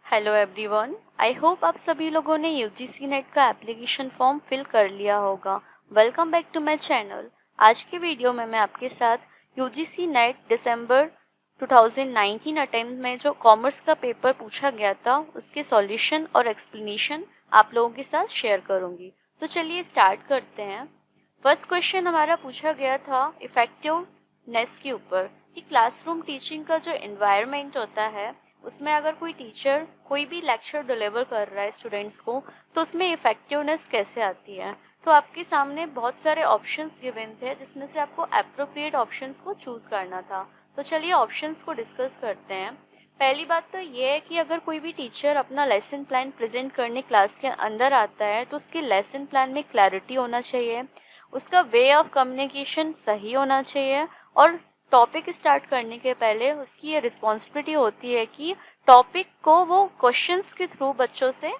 Hello everyone. I hope आप सभी लोगों ने यूजीसी नेट का एप्लीकेशन फॉर्म फिल कर लिया होगा। Welcome back to my channel. आज की वीडियो में मैं आपके साथ यूजीसी नेट दिसंबर 2019 अटेम्प्ट में जो कॉमर्स का पेपर पूछा गया था उसके सॉल्यूशन और एक्सप्लेनेशन आप लोगों के साथ शेयर करूंगी। तो चलिए स्टार्ट करते हैं। फर्स्ट क्वेश्चन हमारा पूछा गया था इफेक्टिवनेस के ऊपर कि क्लासरूम टीचिंग का जो एनवायरनमेंट होता है उसमें अगर कोई टीचर कोई भी लेक्चर डिलीवर कर रहा है स्टूडेंट्स को तो उसमें इफेक्टिवनेस कैसे आती है। तो आपके सामने बहुत सारे ऑप्शंस गिवन थे जिसमें से आपको एप्रोप्रिएट ऑप्शंस को चूज करना था। तो चलिए ऑप्शंस को डिस्कस करते हैं। पहली बात तो ये है कि अगर कोई भी टीचर अपना लेसन प्लान प्रेजेंट करने क्लास के अंदर आता है तो उसके लेसन प्लान में क्लैरिटी होना चाहिए, उसका वे ऑफ कम्युनिकेशन सही होना चाहिए और टॉपिक स्टार्ट करने के पहले उसकी ये रिस्पॉन्सिबिलिटी होती है कि टॉपिक को वो क्वेश्चंस के थ्रू बच्चों से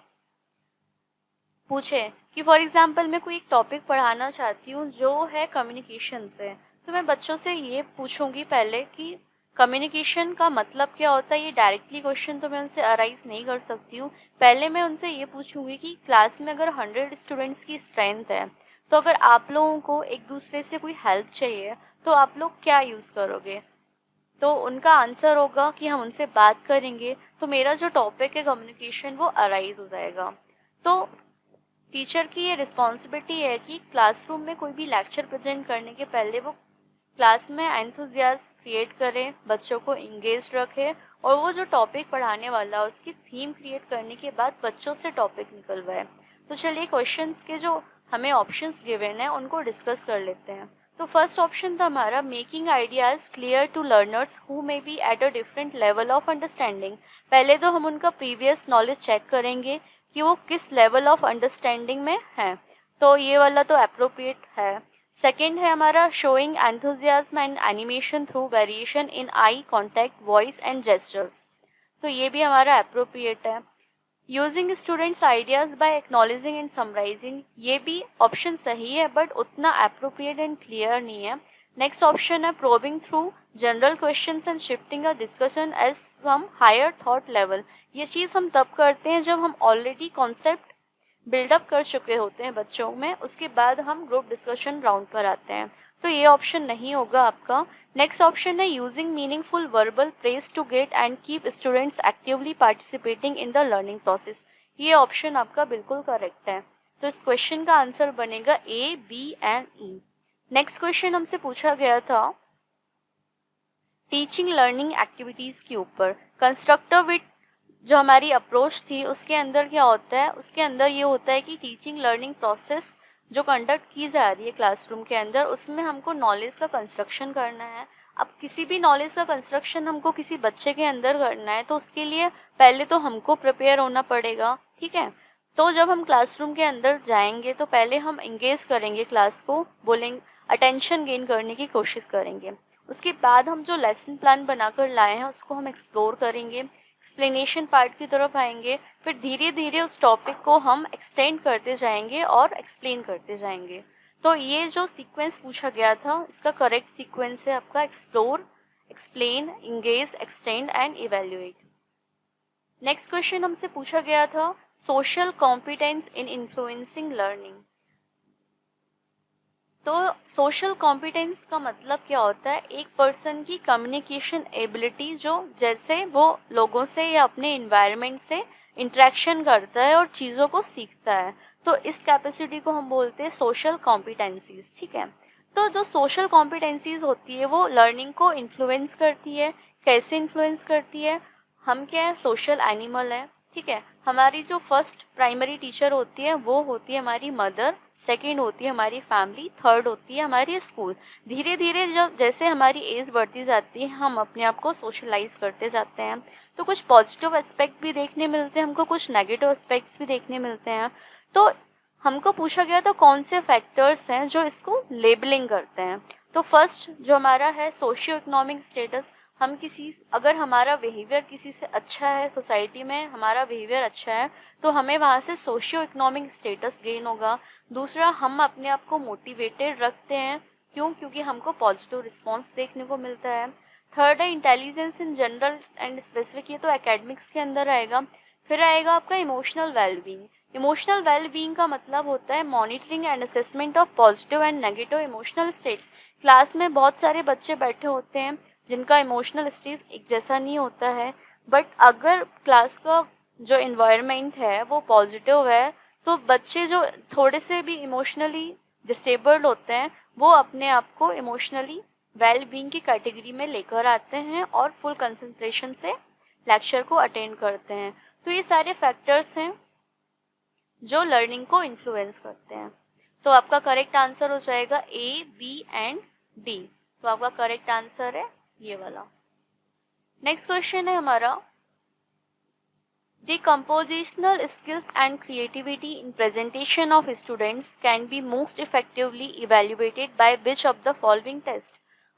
पूछे। कि फॉर एग्जांपल मैं कोई एक टॉपिक पढ़ाना चाहती हूँ जो है कम्युनिकेशन से, तो मैं बच्चों से ये पूछूंगी पहले कि कम्युनिकेशन का मतलब क्या होता है। ये डायरेक्टली क्वेश्चन तो मैं उनसे अराइज नहीं कर सकती हूँ। पहले मैं उनसे ये पूछूंगी कि क्लास में अगर 100 स्टूडेंट्स की स्ट्रेंथ है तो अगर आप लोगों को एक दूसरे से कोई हेल्प चाहिए तो आप लोग क्या यूज़ करोगे। तो उनका आंसर होगा कि हम उनसे बात करेंगे। तो मेरा जो टॉपिक है कम्युनिकेशन वो अराइज हो जाएगा। तो टीचर की ये रिस्पॉन्सिबिलिटी है कि क्लासरूम में कोई भी लेक्चर प्रेजेंट करने के पहले वो क्लास में एंथुजियाज्म क्रिएट करे, बच्चों को इंगेज रखे और वो जो टॉपिक पढ़ाने वाला है उसकी थीम क्रिएट करने के बाद बच्चों से टॉपिक निकलवाए। तो चलिए क्वेश्चंस के जो हमें ऑप्शंस गिवन है उनको डिस्कस कर लेते हैं। तो फर्स्ट ऑप्शन था हमारा making ideas clear to learners who may be at a different level of understanding. पहले तो हम उनका प्रीवियस नॉलेज चेक करेंगे कि वो किस लेवल ऑफ अंडरस्टैंडिंग में है। तो ये वाला तो अप्रोप्रिएट है। सेकेंड है हमारा showing enthusiasm and animation through variation in eye contact voice and gestures. तो ये भी हमारा अप्रोप्रिएट है। Using students ideas by acknowledging and summarising, ये भी ऑप्शन सही है बट उतना अप्रोप्रिएट एंड क्लियर नहीं है। नेक्स्ट ऑप्शन है probing through general questions and shifting a discussion as some higher thought level. ये चीज़ हम तब करते हैं जब हम ऑलरेडी कॉन्सेप्ट बिल्डअप कर चुके होते हैं बच्चों में, उसके बाद हम ग्रुप डिस्कशन राउंड पर आते हैं। तो ये ऑप्शन नहीं होगा आपका। नेक्स्ट ऑप्शन है using meaningful verbal praise to get and keep students actively participating in the learning process. ये ऑप्शन आपका बिल्कुल करेक्ट है। तो इस क्वेश्चन का आंसर बनेगा A, B and E. Next question हमसे पूछा गया था टीचिंग लर्निंग एक्टिविटीज़ के ऊपर। कंस्ट्रक्टिव विद जो हमारी अप्रोच थी उसके अंदर क्या होता है, उसके अंदर ये होता है कि टीचिंग लर्निंग प्रोसेस जो कंडक्ट की जा रही है क्लासरूम के अंदर उसमें हमको नॉलेज का कंस्ट्रक्शन करना है। अब किसी भी नॉलेज का कंस्ट्रक्शन हमको किसी बच्चे के अंदर करना है तो उसके लिए पहले तो हमको प्रिपेयर होना पड़ेगा, ठीक है। तो जब हम क्लासरूम के अंदर जाएंगे तो पहले हम इंगेज करेंगे क्लास को, बोलेंगे अटेंशन गेन करने की कोशिश करेंगे। उसके बाद हम जो लेसन प्लान बनाकर लाए हैं उसको हम एक्सप्लोर करेंगे, एक्सप्लेनेशन पार्ट की तरफ आएंगे, फिर धीरे धीरे उस टॉपिक को हम एक्सटेंड करते जाएंगे और एक्सप्लेन करते जाएंगे। तो ये जो सीक्वेंस पूछा गया था इसका करेक्ट सीक्वेंस है आपका explore, explain, engage, extend and evaluate. Next question हमसे पूछा गया था सोशल कॉम्पिटेंस इन इन्फ्लुएंसिंग लर्निंग। तो सोशल कॉम्पिटेंस का मतलब क्या होता है, एक पर्सन की कम्युनिकेशन एबिलिटी जो जैसे वो लोगों से या अपने इन्वायरमेंट से इंटरेक्शन करता है और चीज़ों को सीखता है। तो इस कैपेसिटी को हम बोलते हैं सोशल कॉम्पिटेंसीज, ठीक है। तो जो सोशल कॉम्पिटेंसीज होती है वो लर्निंग को इन्फ्लुएंस करती है। कैसे इन्फ्लुएंस करती है, हम क्या है सोशल एनिमल है, ठीक है। हमारी जो फर्स्ट प्राइमरी टीचर होती है वो होती है हमारी मदर, सेकंड होती है हमारी फैमिली, थर्ड होती है हमारी स्कूल। धीरे धीरे जब जैसे हमारी एज बढ़ती जाती है हम अपने आप को सोशलाइज करते जाते हैं। तो कुछ पॉजिटिव एस्पेक्ट भी देखने मिलते हैं हमको, कुछ नेगेटिव एस्पेक्ट्स भी देखने मिलते हैं। तो हमको पूछा गया था कौन से फैक्टर्स हैं जो इसको लेबलिंग करते हैं। तो फर्स्ट जो हमारा है सोशियो इकोनॉमिक स्टेटस, हम किसी अगर हमारा बिहेवियर किसी से अच्छा है, सोसाइटी में हमारा बिहेवियर अच्छा है तो हमें वहाँ से सोशियो इकोनॉमिक स्टेटस गेन होगा। दूसरा, हम अपने आप को मोटिवेटेड रखते हैं, क्यों, क्योंकि हमको पॉजिटिव रिस्पॉन्स देखने को मिलता है। थर्ड है intelligence in general and specific, ये तो एकेडमिक्स के अंदर आएगा। फिर आएगा आपका इमोशनल वेलबींग। इमोशनल वेलबींग का मतलब होता है monitoring and assessment of positive and negative emotional states. Class में बहुत सारे बच्चे बैठे होते हैं जिनका इमोशनल स्टेट एक जैसा नहीं होता है, बट अगर क्लास का जो इन्वायरमेंट है वो पॉजिटिव है तो बच्चे जो थोड़े से भी इमोशनली डिसेबल्ड होते हैं वो अपने आप को इमोशनली वेल बीइंग की कैटेगरी में लेकर आते हैं और फुल कंसंट्रेशन से लेक्चर को अटेंड करते हैं। तो ये सारे फैक्टर्स हैं जो लर्निंग को इन्फ्लुएंस करते हैं। तो आपका करेक्ट आंसर हो जाएगा ए, बी एंड डी। तो आपका करेक्ट आंसर है ये वाला। नेक्स्ट क्वेश्चन है हमारा, The compositional skills and creativity in presentation of students can be most effectively evaluated by which of the following test?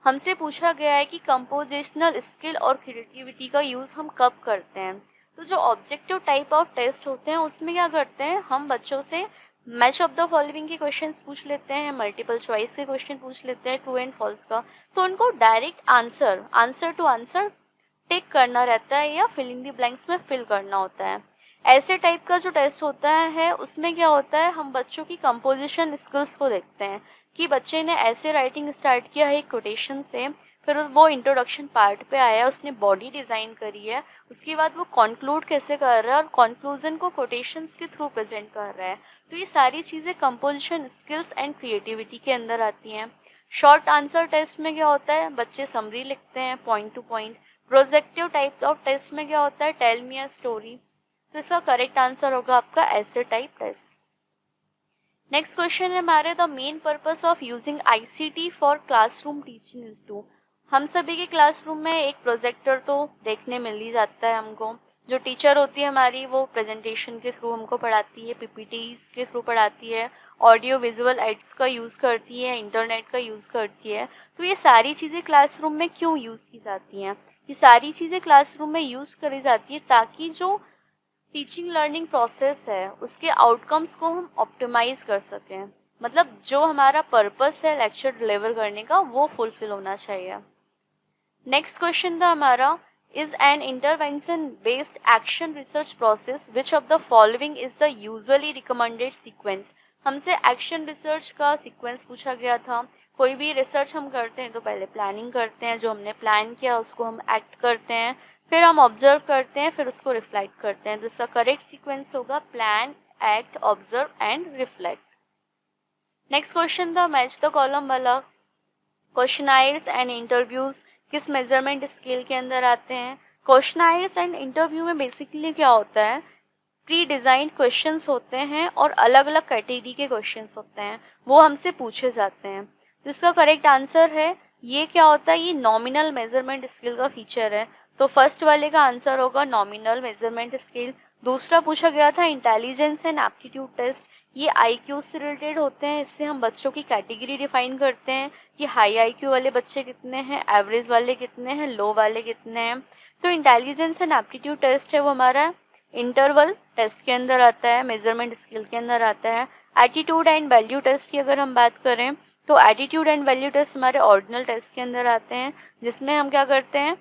हमसे पूछा गया है कि कंपोजिशनल स्किल और क्रिएटिविटी का यूज़ हम कब करते हैं। तो जो ऑब्जेक्टिव टाइप ऑफ टेस्ट होते हैं उसमें क्या करते हैं, हम बच्चों से मैच ऑफ द फॉलोइंग के क्वेश्चंस पूछ लेते हैं, मल्टीपल चॉइस के क्वेश्चन पूछ लेते हैं, ट्रू एंड फॉल्स का। तो उनको direct answer to answer tick करना रहता है या फिलिंग द ब्लैंक्स में फिल करना होता है। ऐसे टाइप का जो टेस्ट होता है उसमें क्या होता है, हम बच्चों की कंपोजिशन स्किल्स को देखते हैं कि बच्चे ने ऐसे राइटिंग स्टार्ट किया है कोटेशन से, फिर वो इंट्रोडक्शन पार्ट पे आया, उसने बॉडी डिज़ाइन करी है, उसके बाद वो कॉन्क्लूड कैसे कर रहा है और कॉन्क्लूजन को कोटेशंस के थ्रू प्रेजेंट कर रहा है। तो ये सारी चीज़ें कंपोजिशन स्किल्स एंड क्रिएटिविटी के अंदर आती हैं। शॉर्ट आंसर टेस्ट में क्या होता है, बच्चे समरी लिखते हैं point to point. Projective type of test में क्या होता है, टेल मी अ स्टोरी। तो इसका करेक्ट आंसर होगा आपका ऐसे टाइप टेस्ट। नेक्स्ट क्वेश्चन है हमारे, the main purpose of using ICT for classroom teaching is to. हम सभी के क्लासरूम में एक प्रोजेक्टर तो देखने मिल ही जाता है हमको। जो टीचर होती है हमारी वो प्रेजेंटेशन के थ्रू हमको पढ़ाती है, पीपीटीज के थ्रू पढ़ाती है, ऑडियो विजुअल एड्स का यूज़ करती है, इंटरनेट का यूज़ करती है। तो ये सारी चीज़ें क्लासरूम में क्यों यूज़ की जाती हैं, ये सारी चीज़ें क्लासरूम में यूज़ करी जाती है ताकि जो टीचिंग लर्निंग प्रोसेस है उसके आउटकम्स को हम ऑप्टिमाइज कर सकें। मतलब जो हमारा पर्पस है लेक्चर डिलीवर करने का वो फुलफिल होना चाहिए। नेक्स्ट क्वेश्चन था हमारा, is an intervention based action research process which of the following is the usually recommended sequence. हमसे एक्शन रिसर्च का सीक्वेंस पूछा गया था। कोई भी रिसर्च हम करते हैं तो पहले प्लानिंग करते हैं, जो हमने प्लान किया उसको हम एक्ट करते हैं, फिर हम ऑब्जर्व करते हैं, फिर उसको रिफ्लेक्ट करते हैं। तो इसका करेक्ट सीक्वेंस होगा plan, act, observe and reflect. Next question था मैच द कॉलम वाला। क्वेश्चनायर्स एंड इंटरव्यूज किस मेजरमेंट स्केल के अंदर आते हैं। क्वेश्चनायर्स एंड इंटरव्यू में बेसिकली क्या होता है, प्री डिज़ाइंड क्वेश्चंस होते हैं और अलग अलग कैटेगरी के क्वेश्चंस होते हैं, वो हमसे पूछे जाते हैं। तो इसका करेक्ट आंसर है ये क्या होता है, ये नॉमिनल मेजरमेंट स्केल का फीचर है। तो फर्स्ट वाले का आंसर होगा नॉमिनल मेजरमेंट स्केल। दूसरा पूछा गया था इंटेलिजेंस एंड एप्टीट्यूड टेस्ट, ये आईक्यू से रिलेटेड होते हैं। इससे हम बच्चों की कैटेगरी डिफाइन करते हैं कि हाई आईक्यू वाले बच्चे कितने हैं, एवरेज वाले कितने हैं, लो वाले कितने हैं। तो इंटेलिजेंस एंड एप्टीट्यूड टेस्ट है वो हमारा इंटरवल टेस्ट के अंदर आता है, मेजरमेंट स्किल के अंदर आता है। एटीट्यूड एंड वैल्यू टेस्ट की अगर हम बात करें तो एटीट्यूड एंड वैल्यू टेस्ट हमारे ऑर्डिनल टेस्ट के अंदर आते हैं, जिसमें हम क्या करते हैं,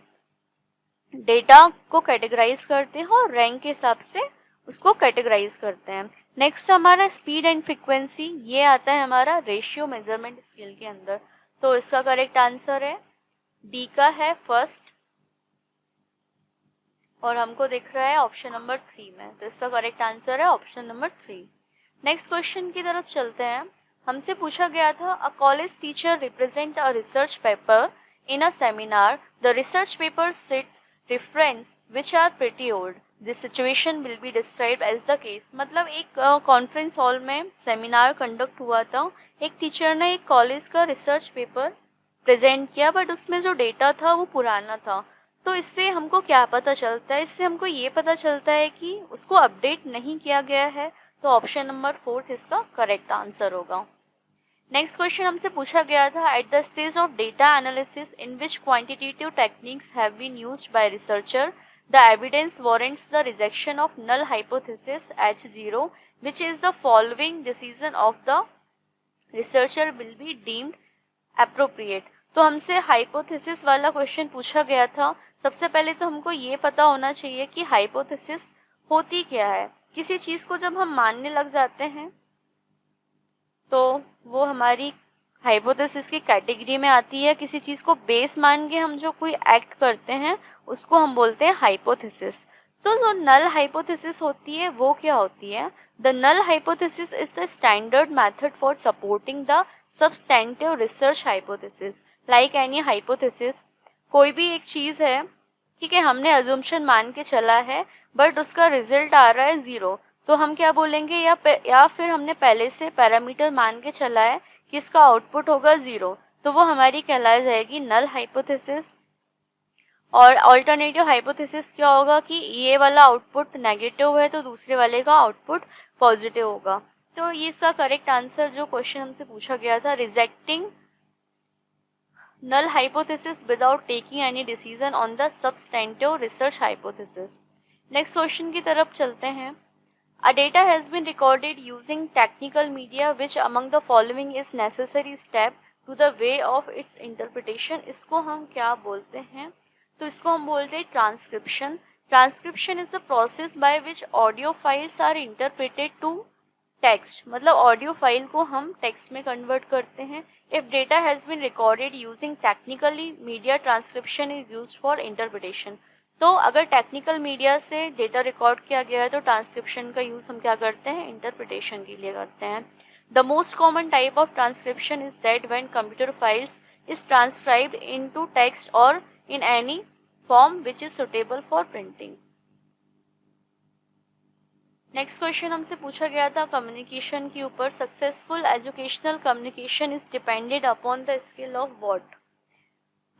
डेटा को कैटेगराइज करते हैं और रैंक के हिसाब से उसको कैटेगराइज करते हैं। नेक्स्ट हमारा स्पीड एंड फ्रीक्वेंसी, ये आता है हमारा रेशियो मेजरमेंट स्किल के अंदर। तो इसका करेक्ट आंसर है डी का है फर्स्ट, और हमको दिख रहा है ऑप्शन नंबर 3 में। तो इसका करेक्ट आंसर है ऑप्शन नंबर 3। नेक्स्ट क्वेश्चन की तरफ चलते हैं। हमसे पूछा गया था, a college teacher represent a research paper in a seminar, the research paper cites reference which are pretty old, this situation will be described as the case। मतलब एक कॉन्फ्रेंस हॉल में सेमिनार कंडक्ट हुआ था, एक teacher ने एक college का research paper present किया, बट उसमें जो डेटा था वो पुराना था। तो इससे हमको क्या पता चलता है, इससे हमको ये पता चलता है कि उसको अपडेट नहीं किया गया है। तो ऑप्शन नंबर 4 इसका करेक्ट आंसर होगा। नेक्स्ट क्वेश्चन हमसे पूछा गया था, at the stage of data analysis in which quantitative techniques have been used by researcher, the evidence warrants the rejection of null hypothesis H0, which is the following decision of the researcher will be deemed appropriate. तो हमसे hypothesis वाला question पूछा गया था। सबसे पहले तो हमको ये पता होना चाहिए कि हाइपोथेसिस होती क्या है, किसी चीज़ को जब हम मानने लग जाते हैं तो वो हमारी हाइपोथेसिस की कैटेगरी में आती है। किसी चीज़ को बेस मान के हम जो कोई एक्ट करते हैं उसको हम बोलते हैं हाइपोथेसिस। तो जो नल हाइपोथेसिस होती है वो क्या होती है? The null hypothesis is the standard method for supporting the substantive research hypothesis like any hypothesis. कोई भी एक चीज़ है, ठीक है, हमने अजम्पशन मान के चला है बट उसका रिजल्ट आ रहा है 0, तो हम क्या बोलेंगे? या फिर हमने पहले से पैरामीटर मान के चला है कि इसका आउटपुट होगा 0, तो वो हमारी कहलाई जाएगी नल हाइपोथेसिस। और अल्टरनेटिव हाइपोथेसिस क्या होगा कि ये वाला आउटपुट नेगेटिव है तो दूसरे वाले का आउटपुट पॉजिटिव होगा। तो ये इसका करेक्ट आंसर जो क्वेश्चन हमसे पूछा गया था, rejecting null hypothesis without taking any decision on the substantive research hypothesis। Next question की तरफ चलते हैं। A data has been recorded using technical media which among the following is necessary step to the way of its interpretation। इसको हम क्या बोलते हैं? तो इसको हम बोलते हैं transcription. Transcription is the process by which audio files are interpreted to text, मतलब ऑडियो फाइल को हम टेक्स्ट में कन्वर्ट करते हैं। If data has been recorded using technically media, transcription is used for interpretation. तो अगर टेक्निकल मीडिया से data record किया गया है तो ट्रांसक्रिप्शन का यूज़ हम क्या करते हैं? इंटरप्रिटेशन के लिए करते हैं। The most common type of transcription is that when computer files is transcribed into text और in any form which is suitable for printing. Next question हमसे पूछा गया था कम्युनिकेशन के ऊपर। Successful educational communication is depended upon the skill of what.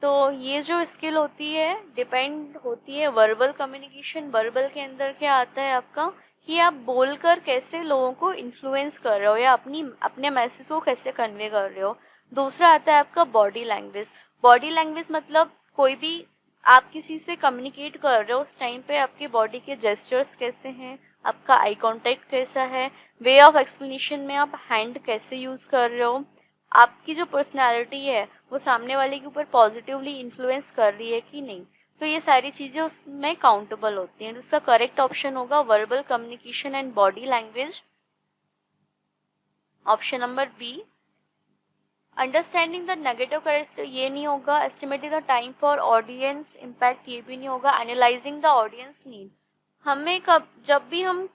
तो ये जो स्किल होती है डिपेंड होती है वर्बल कम्युनिकेशन। वर्बल के अंदर क्या आता है आपका कि आप बोलकर कैसे लोगों को इन्फ्लुएंस कर रहे हो या अपने मैसेज को कैसे कन्वे कर रहे हो। दूसरा आता है आपका बॉडी लैंग्वेज। बॉडी लैंग्वेज मतलब कोई भी आप किसी से कम्युनिकेट कर रहे हो उस टाइम पे आपकी बॉडी के जेस्चर्स कैसे हैं, आपका आई कांटेक्ट कैसा है, वे ऑफ एक्सप्लेनेशन में आप हैंड कैसे यूज़ कर रहे हो, आपकी जो पर्सनालिटी है वो सामने वाले के ऊपर पॉजिटिवली इन्फ्लुएंस कर रही है कि नहीं। तो ये सारी चीज़ें उसमें काउंटेबल होती हैं। तो इसका करेक्ट ऑप्शन होगा verbal communication and body language, option number B. Understanding the negative correct ये नहीं होगा। Estimating the time for audience impact ये भी नहीं होगा। एनालाइजिंग द ऑडियंस नीड, हमें जब भी हम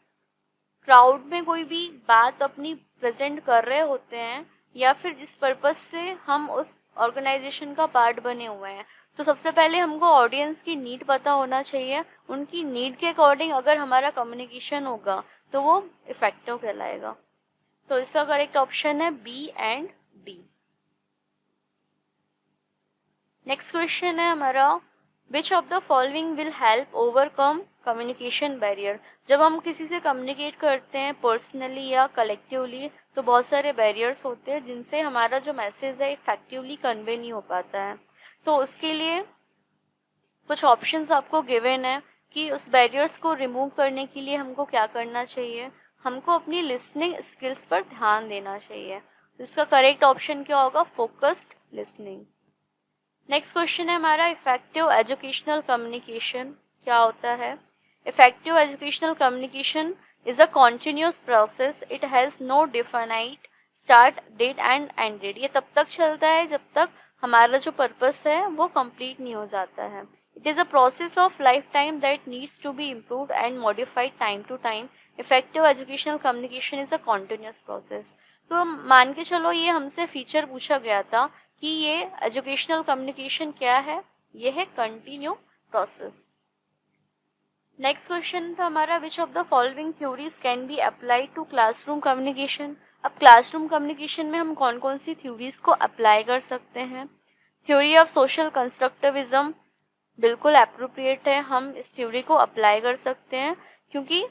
क्राउड में कोई भी बात अपनी प्रेजेंट कर रहे होते हैं या फिर जिस पर्पस से हम उस ऑर्गेनाइजेशन का पार्ट बने हुए हैं, तो सबसे पहले हमको ऑडियंस की नीड पता होना चाहिए। उनकी नीड के अकॉर्डिंग अगर हमारा कम्युनिकेशन होगा तो वो इफेक्टिव कहलाएगा। तो इसका करेक्ट ऑप्शन है B and D. Next question है हमारा, which of the following will help overcome communication barrier. जब हम किसी से कम्युनिकेट करते हैं पर्सनली या कलेक्टिवली तो बहुत सारे बैरियर्स होते हैं जिनसे हमारा जो मैसेज है इफेक्टिवली कन्वे नहीं हो पाता है। तो उसके लिए कुछ ऑप्शंस आपको गिवन है कि उस बैरियर्स को रिमूव करने के लिए हमको क्या करना चाहिए। हमको अपनी लिसनिंग स्किल्स पर ध्यान देना चाहिए। इसका करेक्ट ऑप्शन क्या होगा? Focused listening. नेक्स्ट क्वेश्चन है हमारा, इफेक्टिव एजुकेशनल कम्युनिकेशन क्या होता है? Effective educational communication is a continuous process, it has no definite start date and end date. ये तब तक चलता है जब तक हमारा जो पर्पस है वो कंप्लीट नहीं हो जाता है। It is a process of life time that needs to be improved and modified time to time. Effective educational communication is a continuous process. तो मान के चलो ये हमसे फीचर पूछा गया था कि ये एजुकेशनल कम्युनिकेशन क्या है, ये है कंटिन्यू प्रोसेस। नेक्स्ट क्वेश्चन था हमारा, which of the following theories can be applied to classroom communication. अब क्लासरूम कम्युनिकेशन में हम कौन कौन सी थ्योरीज को अप्लाई कर सकते हैं? थ्योरी ऑफ सोशल कंस्ट्रक्टिविज्म बिल्कुल अप्रोप्रिएट है, हम इस थ्योरी को अप्लाई कर सकते हैं क्योंकि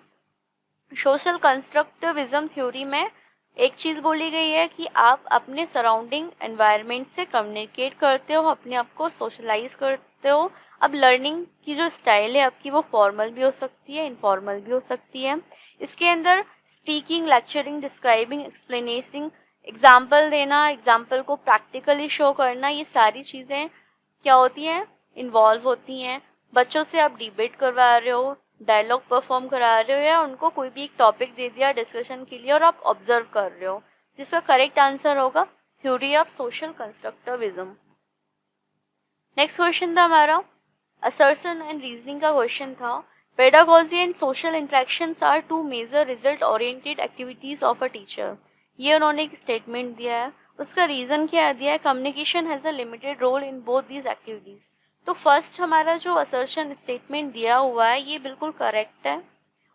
सोशल कंस्ट्रक्टिविज्म थ्योरी में एक चीज़ बोली गई है कि आप अपने सराउंडिंग एनवायरनमेंट से कम्युनिकेट करते हो, अपने आप को सोशलाइज करते हो। अब लर्निंग की जो स्टाइल है आपकी वो फॉर्मल भी हो सकती है, इनफॉर्मल भी हो सकती है। इसके अंदर स्पीकिंग, लेक्चरिंग, डिस्क्राइबिंग, एक्सप्लेनेसिंग, एग्जाम्पल देना, एग्जाम्पल को प्रैक्टिकली शो करना, ये सारी चीज़ें क्या होती हैं? इन्वॉल्व होती हैं। बच्चों से आप डिबेट करवा रहे हो, डायलॉग परफॉर्म करा रहे हो या उनको कोई भी एक टॉपिक दे दिया डिस्कशन के लिए और आप ऑब्जर्व कर रहे हो, जिसका करेक्ट आंसर होगा theory of social constructivism. Next question था हमारा असर्शन एंड रीजनिंग का क्वेश्चन था। Pedagogy and social interactions are two major result oriented activities of a teacher. ये उन्होंने एक स्टेटमेंट दिया है, उसका रीजन क्या दिया है, communication has a limited role in both these activities. तो फर्स्ट हमारा जो असर्शन स्टेटमेंट दिया हुआ है ये बिल्कुल करेक्ट है,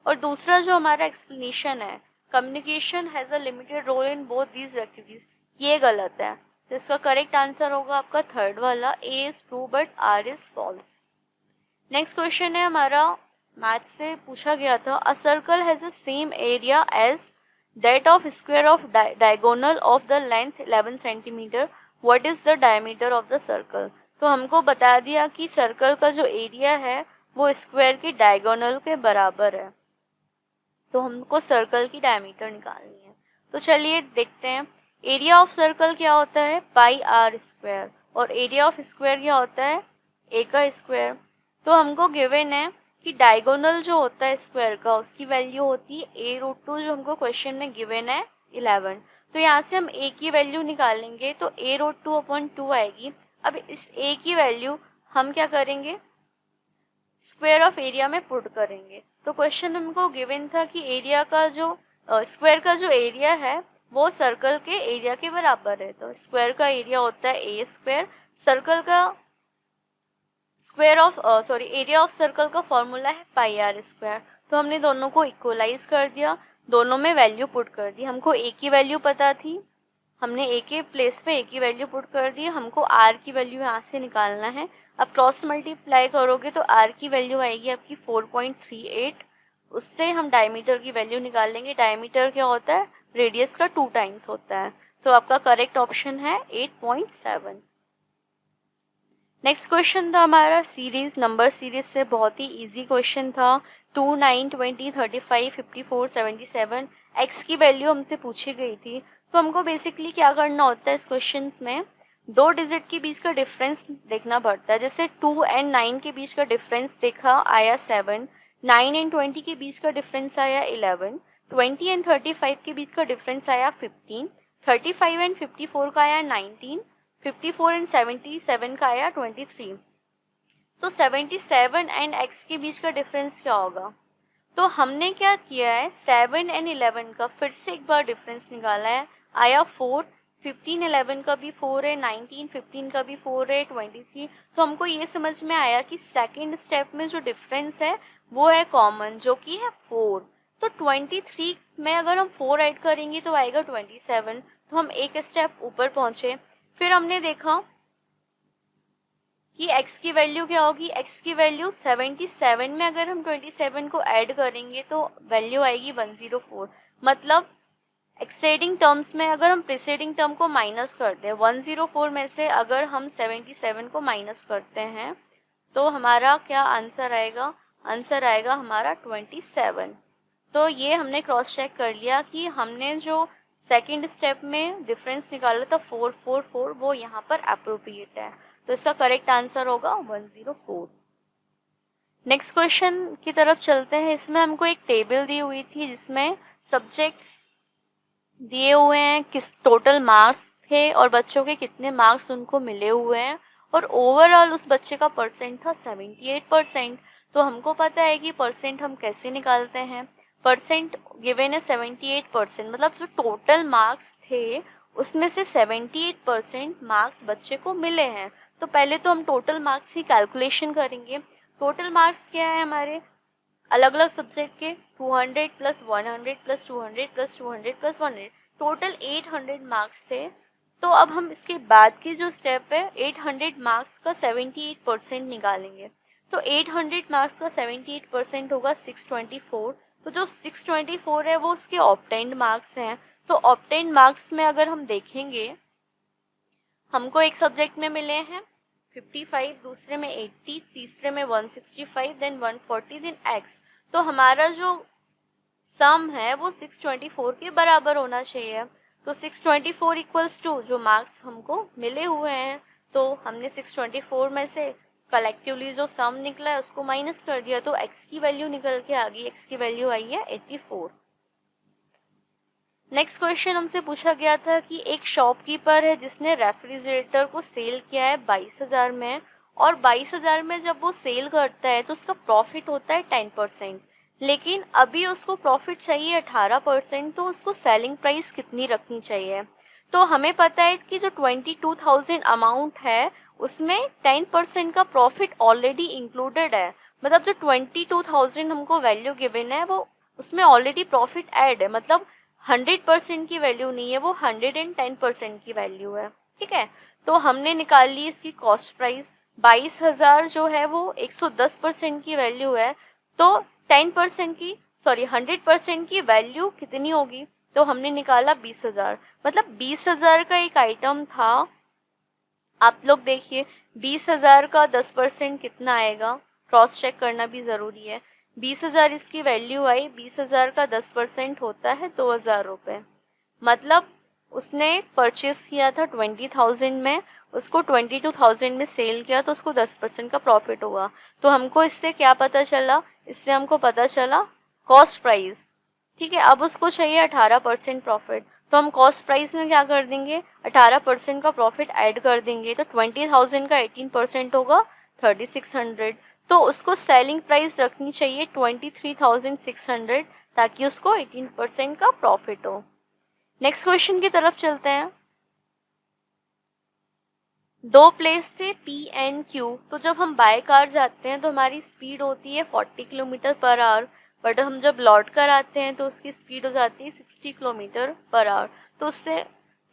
और दूसरा जो हमारा एक्सप्लेनेशन है communication has a limited role in both these activities, ये गलत है। तो इसका करेक्ट आंसर होगा आपका थर्ड वाला, A is true but R is false. Next question है हमारा मैथ से पूछा गया था, a circle has a same area as that of square of diagonal of the length 11 centimetre, what is the diameter of the circle. तो हमको बता दिया कि सर्कल का जो एरिया है वो स्क्वायर की डायगोनल के बराबर है, तो हमको सर्कल की डायमीटर निकालनी है। तो चलिए देखते हैं, एरिया ऑफ सर्कल क्या होता है, पाई आर स्क्वायर, और एरिया ऑफ स्क्वायर क्या होता है, ए का स्क्वायर। तो हमको गिवन है कि डायगोनल जो होता है स्क्वायर का उसकी वैल्यू होती है a√2, जो हमको क्वेश्चन में गिवन है 11। तो यहाँ से हम a की वैल्यू निकालेंगे तो a√2/2 आएगी। अब इस a की वैल्यू हम क्या करेंगे, स्क्वायर ऑफ एरिया में पुट करेंगे। तो क्वेश्चन हमको गिवन था कि एरिया का जो स्क्वायर का जो एरिया है वो सर्कल के एरिया के बराबर है। तो स्क्वायर का एरिया होता है ए स्क्वायर, सर्कल का एरिया ऑफ सर्कल का फॉर्मूला है पाई आर स्क्वायर। तो हमने दोनों को इक्वलाइज कर दिया, दोनों में वैल्यू पुट कर दी। हमको ए की वैल्यू पता थी, हमने ए के प्लेस पे ए की वैल्यू पुट कर दी, हमको आर की वैल्यू यहाँ से निकालना है। अब क्रॉस मल्टीप्लाई करोगे तो आर की वैल्यू आएगी आपकी 4.38, उससे हम डायमीटर की वैल्यू निकाल लेंगे। डायमीटर क्या होता है, रेडियस का 2 टाइम्स होता है। तो आपका करेक्ट ऑप्शन है 8.7। नेक्स्ट क्वेश्चन था हमारा सीरीज, नंबर सीरीज से बहुत ही इजी क्वेश्चन था। 2, 9, 20, 35, 54, 77 एक्स की वैल्यू हमसे पूछी गई थी। तो हमको बेसिकली क्या करना होता है इस क्वेश्चन में, दो डिजिट के बीच का डिफरेंस देखना पड़ता है। जैसे 2 एंड 9 के बीच का डिफरेंस देखा आया 7, 9 एंड 20 के बीच का डिफरेंस आया 11, 20 एंड 35 के बीच का डिफरेंस आया 15, 35 एंड 54 का आया 19, 54 एंड 77 का आया 23। तो 77 एंड x के बीच का डिफरेंस क्या होगा। तो हमने क्या किया है, 7 एंड 11 का फिर से एक बार डिफरेंस निकाला है, आया 4, 15 11 का भी 4 है, 19 15 का भी 4 है, 23। तो हमको ये समझ में आया कि सेकेंड स्टेप में जो डिफरेंस है वो है कॉमन, जो कि है 4। तो 23 में अगर हम 4 ऐड करेंगे तो आएगा 27। तो हम एक स्टेप ऊपर पहुंचे। फिर हमने देखा कि x की वैल्यू क्या होगी, x की वैल्यू 77 में अगर हम 27 को ऐड करेंगे तो वैल्यू आएगी 104। मतलब एक्सेडिंग टर्म्स में अगर हम प्रीसेडिंग टर्म को माइनस करते हैं, 104 में से अगर हम 77 को माइनस करते हैं तो हमारा क्या आंसर आएगा, आंसर आएगा हमारा 27। तो ये हमने क्रॉस चेक कर लिया कि हमने जो सेकेंड स्टेप में डिफरेंस निकाला था 444, वो यहाँ पर अप्रोप्रिएट है। तो इसका करेक्ट आंसर होगा 104। नेक्स्ट क्वेश्चन की तरफ चलते हैं। इसमें हमको एक टेबल दी हुई थी जिसमें सब्जेक्ट्स दिए हुए हैं, किस टोटल मार्क्स थे और बच्चों के कितने मार्क्स उनको मिले हुए हैं, और ओवरऑल उस बच्चे का परसेंट था 78%। तो हमको पता है कि परसेंट हम कैसे निकालते हैं। परसेंट गिवन है 78%, मतलब जो टोटल मार्क्स थे उसमें से 78% मार्क्स बच्चे को मिले हैं। तो पहले तो हम टोटल मार्क्स की कैलकुलेशन करेंगे। टोटल मार्क्स क्या है हमारे अलग अलग सब्जेक्ट के, 200 plus 100 plus 200 plus 200 plus 100, total 800 marks थे। तो अब हम इसके बाद की जो स्टेप है 800 मार्क्स का 78% निकालेंगे। तो 800 मार्क्स का 78% होगा 624। तो जो 624 है वो उसके ऑब्टेन्ड मार्क्स हैं। तो ऑब्टेन्ड मार्क्स में अगर हम देखेंगे, हमको एक सब्जेक्ट में मिले हैं 55, दूसरे में 80, तीसरे में 165, देन 140, देन x। तो हमारा जो सम है वो 624 के बराबर होना चाहिए। तो 624 इक्वल्स टू जो मार्क्स हमको मिले हुए हैं, तो हमने 624 में से कलेक्टिवली जो सम निकला है उसको माइनस कर दिया, तो x की वैल्यू निकल के आ गई, x की वैल्यू आई है 84। नेक्स्ट क्वेश्चन हमसे पूछा गया था कि एक शॉपकीपर है जिसने रेफ्रिजरेटर को सेल किया है 22,000 में, और 22,000 में जब वो सेल करता है तो उसका प्रॉफिट होता है 10%, लेकिन अभी उसको प्रॉफिट चाहिए 18%, तो उसको सेलिंग प्राइस कितनी रखनी चाहिए। तो हमें पता है कि जो 22,000 अमाउंट है उसमें 10% का प्रॉफिट ऑलरेडी इंक्लूडेड है, मतलब जो 22,000 हमको वैल्यू गिवन है वो उसमें ऑलरेडी प्रॉफिट ऐड है, मतलब 100% की वैल्यू नहीं है, वो 110% की वैल्यू है। ठीक है, तो हमने निकाल ली इसकी कॉस्ट प्राइस। 22,000 जो है वो 110% की वैल्यू है, तो 10% की 100% की वैल्यू कितनी होगी, तो हमने निकाला 20,000। मतलब 20,000 का एक आइटम था, आप लोग देखिए 20,000 का 10% कितना आएगा, क्रॉस चेक करना भी ज़रूरी है। 20,000 इसकी वैल्यू आई, 20,000 का 10% होता है 2,000 रुपये। मतलब उसने परचेस किया था 20,000 में, उसको 22,000 में सेल किया, तो उसको 10% का प्रॉफिट हुआ। तो हमको इससे क्या पता चला, इससे हमको पता चला कॉस्ट प्राइस। ठीक है, अब उसको चाहिए 18% प्रॉफिट, तो हम कॉस्ट प्राइस में क्या कर देंगे, 18% का प्रॉफिट ऐड कर देंगे, तो 20,000 का 18% होगा 3,600। तो उसको सेलिंग प्राइस रखनी चाहिए 23,600, ताकि उसको 18% का प्रॉफिट हो। नेक्स्ट क्वेश्चन की तरफ चलते हैं। दो प्लेस थे P एंड Q, तो जब हम बाय कार जाते हैं तो हमारी स्पीड होती है 40 किलोमीटर पर आवर, बट हम जब लौट कर आते हैं तो उसकी स्पीड हो जाती है 60 किलोमीटर पर आवर।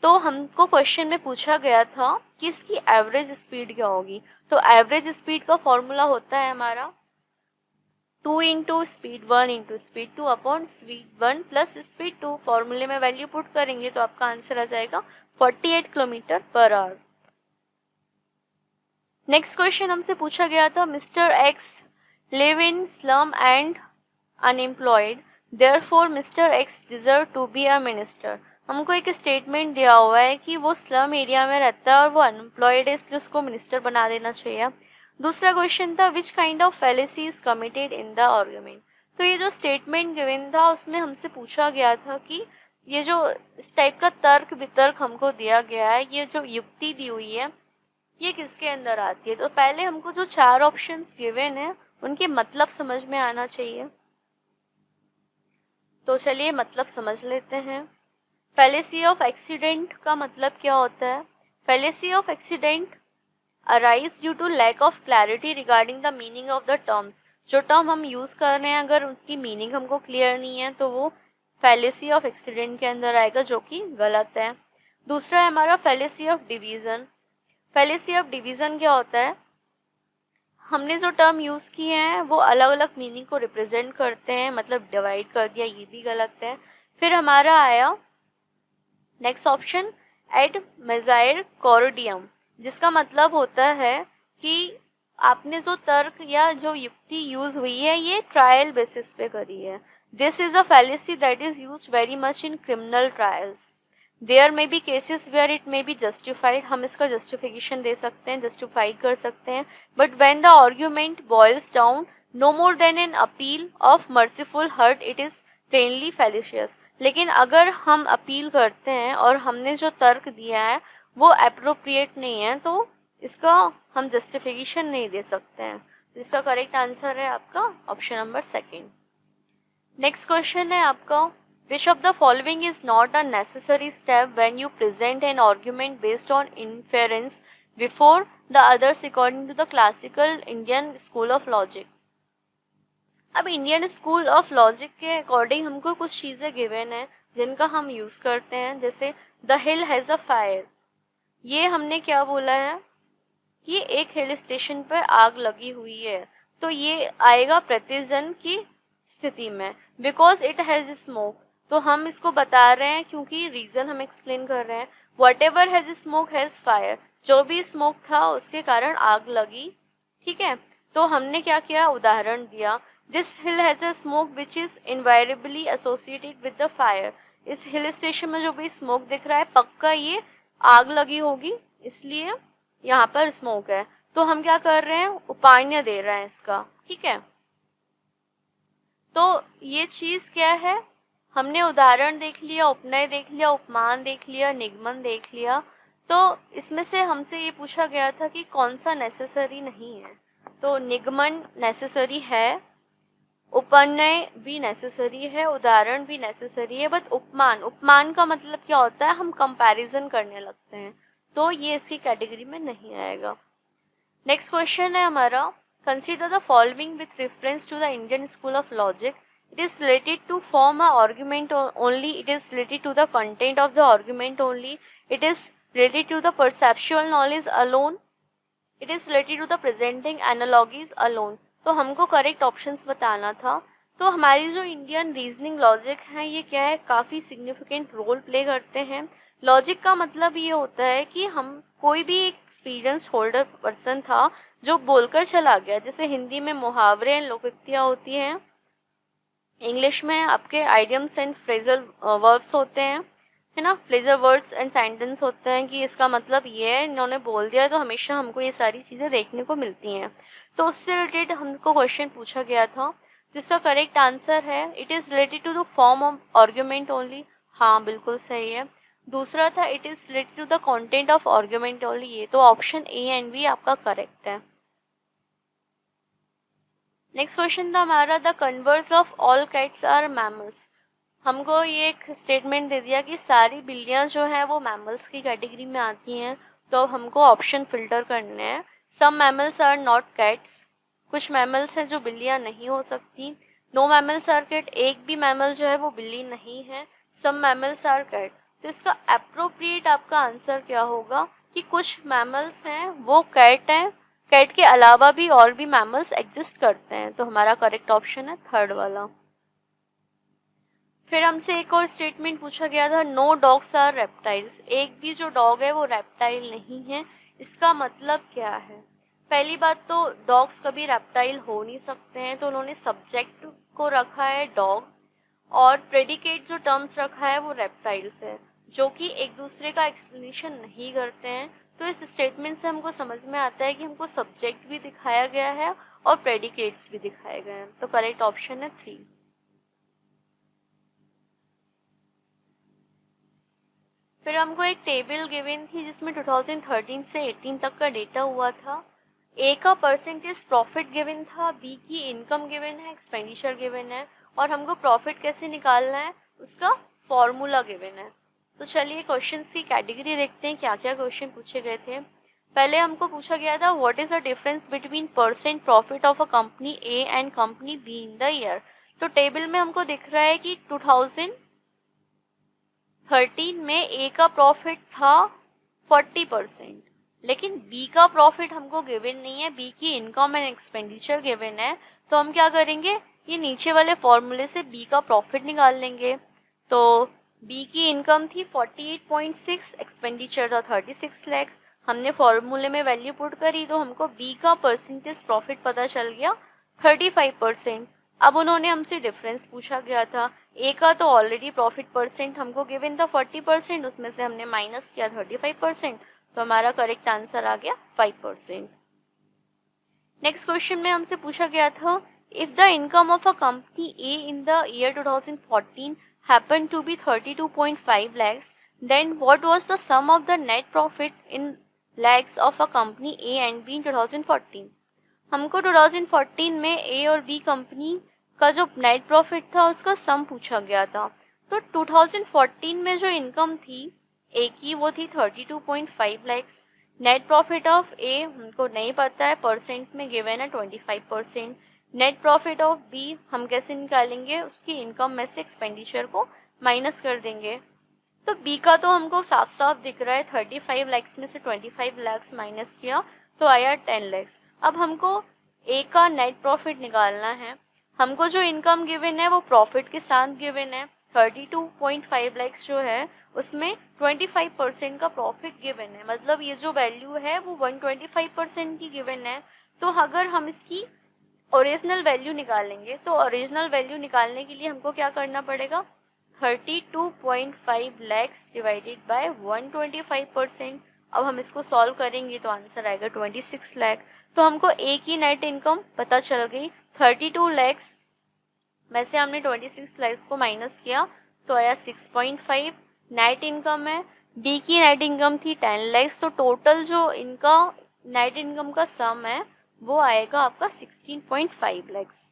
तो हमको क्वेश्चन में पूछा गया था कि इसकी एवरेज स्पीड क्या होगी। तो एवरेज स्पीड का फॉर्मूला होता है हमारा 2 into speed 1 into speed 2 upon speed 1 plus speed 2। फॉर्मूले में वैल्यू पुट करेंगे तो आपका आंसर आ जाएगा 48 kilometre per hour. Next question हमसे पूछा गया था, Mr X live in slum and unemployed, therefore Mr X deserve to be a minister. हमको एक स्टेटमेंट दिया हुआ है कि वो स्लम एरिया में रहता है और वो अनएम्प्लॉयड है, इसलिए उसको मिनिस्टर बना देना चाहिए। दूसरा क्वेश्चन था, which kind of fallacy is committed in the argument. तो ये जो स्टेटमेंट गिवन था उसमें हमसे पूछा गया था कि ये जो इस टाइप का तर्क वितर्क हमको दिया गया है, ये जो युक्ति दी हुई है, ये किसके अंदर आती है। तो पहले हमको जो 4 ऑप्शंस गिवन है उनके मतलब समझ में आना चाहिए। तो चलिए मतलब समझ लेते हैं। फैलेसी ऑफ एक्सीडेंट का मतलब क्या होता है। Fallacy of accident arise due to lack of clarity regarding the meaning of the terms. जो टर्म हम यूज़ कर रहे हैं अगर उसकी मीनिंग हमको क्लियर नहीं है तो वो फैलेसी ऑफ एक्सीडेंट के अंदर आएगा, जो कि गलत है। दूसरा है हमारा fallacy of division. Fallacy of division क्या होता है, हमने जो टर्म यूज़ किए हैं वो अलग अलग मीनिंग को रिप्रेजेंट करते हैं, मतलब डिवाइड कर दिया, ये भी गलत है। फिर हमारा आया नेक्स्ट ऑप्शन एड मेजाइर कोरोडियम, जिसका मतलब होता है कि आपने जो तर्क या जो युक्ति यूज हुई है ये ट्रायल बेसिस पे करी है। This is a fallacy that is used very much in criminal trials. There may be cases where it may be justified, हम इसका जस्टिफिकेशन दे सकते हैं, जस्टिफाइड कर सकते हैं। But when the argument boils down no more than an appeal of merciful heart, it is plainly fallacious. लेकिन अगर हम अपील करते हैं और हमने जो तर्क दिया है वो अप्रोप्रिएट नहीं है तो इसका हम जस्टिफिकेशन नहीं दे सकते हैं। तो इसका करेक्ट आंसर है आपका option number second. Next question है आपका, which of the following is not a necessary step when you present an argument based on inference before the others according to the classical Indian school of logic. अब Indian school of logic के according हमको कुछ चीज़ें given है जिनका हम use करते हैं, जैसे the hill has a fire. ये हमने क्या बोला है कि एक हिल स्टेशन पर आग लगी हुई है, तो ये आएगा प्रतिजन की स्थिति में, बिकॉज इट हैज़ स्मोक। तो हम इसको बता रहे हैं क्योंकि रीज़न हम एक्सप्लेन कर रहे हैं। What ever has smoke has fire, जो भी स्मोक था उसके कारण आग लगी। ठीक है, तो हमने क्या किया, उदाहरण दिया, this hill has a smoke which is invariably associated with the fire. इस हिल स्टेशन में जो भी स्मोक दिख रहा है पक्का ये आग लगी होगी, इसलिए यहाँ पर स्मोक है। तो हम क्या कर रहे हैं, उपान्य दे रहे हैं इसका, ठीक है। तो ये चीज़ क्या है, हमने उदाहरण देख लिया, उपनय देख लिया, उपमान देख लिया, निगमन देख लिया। तो इसमें से हमसे ये पूछा गया था कि कौन सा नेसेसरी नहीं है। तो निगमन नेसेसरी है, उपनय भी नेसेसरी है, उदाहरण भी नेसेसरी है, बट उपमान, उपमान का मतलब क्या होता है, हम कंपैरिजन करने लगते हैं, तो ये इसकी कैटेगरी में नहीं आएगा। नेक्स्ट क्वेश्चन है हमारा, consider the following with reference to the Indian school of logic. It is related to form a argument only, it is related to the content of the argument only, it is related to the perceptual knowledge alone, it is related to the presenting analogies alone. तो हमको correct options बताना था। तो हमारी जो Indian reasoning logic है, ये क्या है, काफ़ी सिग्निफिकेंट रोल प्ले करते हैं। लॉजिक का मतलब ये होता है कि हम कोई भी एक एक्सपीरियंस होल्डर पर्सन था जो बोलकर चला गया, जैसे हिंदी में मुहावरे एंड लोकोक्तियाँ होती हैं, इंग्लिश में आपके आइडियम्स एंड फ्रेजल वर्ब्स होते हैं, है ना, फ्रेजल वर्ड्स एंड सेंटेंस होते हैं कि इसका मतलब ये है, इन्होंने बोल दिया, तो हमेशा हमको ये सारी चीज़ें देखने को मिलती हैं। तो उससे रिलेटेड हमको क्वेश्चन पूछा गया था, जिसका करेक्ट आंसर है it is related to the form of argument only. हाँ, बिल्कुल सही है। दूसरा था it is related to the content of argument only, ये तो ऑप्शन ए एंड बी आपका करेक्ट है। नेक्स्ट क्वेश्चन था हमारा, the converse of all cats are mammals. हमको ये एक स्टेटमेंट दे दिया कि सारी बिल्लियाँ जो हैं वो मैमल्स की कैटेगरी में आती हैं, तो हमको ऑप्शन फिल्टर करने हैं। सम मैमल्स आर नॉट कैट्स, कुछ मैमल्स हैं जो बिल्लियाँ नहीं हो सकती। नो मैमल्स आर कैट, एक भी मैमल जो है वो बिल्ली नहीं है। सम मैमल्स आर कैट, तो इसका अप्रोप्रिएट आपका आंसर क्या होगा कि कुछ मैमल्स हैं वो कैट हैं, कैट के अलावा भी और भी मैमल्स एग्जिस्ट करते हैं। तो हमारा करेक्ट ऑप्शन है थर्ड वाला। फिर हमसे एक और स्टेटमेंट पूछा गया था, नो डॉग्स आर रेप्टाइल्स, एक भी जो डॉग है वो रेप्टाइल नहीं है। इसका मतलब क्या है, पहली बात तो डॉग्स कभी रेप्टाइल हो नहीं सकते हैं, तो उन्होंने सब्जेक्ट को रखा है डॉग, और प्रेडिकेट जो टर्म्स रखा है वो रेप्टाइल्स है, जो कि एक दूसरे का एक्सप्लेनेशन नहीं करते हैं। तो इस स्टेटमेंट से हमको समझ में आता है कि हमको सब्जेक्ट भी दिखाया गया है और प्रेडिकेट्स भी दिखाए गए हैं। तो करेक्ट ऑप्शन है 3। फिर हमको एक टेबल गिवन थी जिसमें 2013 से 18 तक का डेटा हुआ था। ए का परसेंटेज प्रॉफिट गिवन था, बी की इनकम गिवन है, एक्सपेंडिचर गिवन है, और हमको प्रॉफिट कैसे निकालना है उसका फॉर्मूला गिवन है। तो चलिए क्वेश्चंस की कैटेगरी देखते हैं, क्या क्या क्वेश्चन पूछे गए थे। पहले हमको पूछा गया था what is the difference between percent profit of a company A and company B in the year. तो टेबल में हमको दिख रहा है कि 2013 में ए का प्रॉफिट था 40%, लेकिन बी का प्रॉफिट हमको गिवन नहीं है, बी की इनकम एंड एक्सपेंडिचर गिवन है। तो हम क्या करेंगे, ये नीचे वाले फॉर्मूले से बी का प्रॉफिट निकाल लेंगे। तो बी की इनकम थी 48.6, एक्सपेंडिचर था 36 लैक्स। हमने फॉर्मूले में वैल्यू पुट करी तो हमको बी का परसेंटेज प्रॉफिट पता चल गया 35%। अब उन्होंने हमसे डिफरेंस पूछा गया था, ए का तो ऑलरेडी प्रॉफिट परसेंट हमको गिवन था 40%, उसमें से हमने माइनस किया 35%, तो हमारा करेक्ट आंसर आ गया 5%। नेक्स्ट क्वेश्चन में हमसे पूछा गया था, if the income of a company A in the year 2014 happen to be 32.5 lakhs, then what was the sum of the net profit in lakhs of a company A and B in 2014। हमको 2014 में ए और B company का जो net profit था उसका सम पूछा गया था। तो 2014 में जो इनकम थी ए की वो थी 32.5 lakhs। नेट प्रॉफिट ऑफ ए हमको नहीं पता है, परसेंट में गिवन है 25%। नेट प्रॉफिट ऑफ बी हम कैसे निकालेंगे, उसकी इनकम में से एक्सपेंडिचर को माइनस कर देंगे। तो बी का तो हमको साफ साफ दिख रहा है, 35 लैक्स में से 25 लैक्स माइनस किया तो आया 10 लैक्स। अब हमको ए का नेट प्रॉफिट निकालना है, हमको जो इनकम गिवन है वो प्रॉफिट के साथ गिवन है, 32.5 लैक्स जो है उसमें 25% का प्रॉफिट गिवन है, मतलब ये जो वैल्यू है वो 125% की गिवन है। तो अगर हम इसकी ओरिजिनल वैल्यू निकालेंगे तो ओरिजिनल वैल्यू निकालने के लिए हमको क्या करना पड़ेगा, 32.5 लैक्स डिवाइडेड बाय 125%। अब हम इसको सॉल्व करेंगे तो आंसर आएगा 26 लाख। तो हमको ए की नेट इनकम पता चल गई 32 लैक्स में से हमने 26 लैक्स को माइनस किया तो आया 6.5 नेट इनकम है। डी की नेट इनकम थी 10 लैक्स, तो टोटल जो इनका नेट इनकम का सम है वो आएगा आपका 16.5 लैक्स।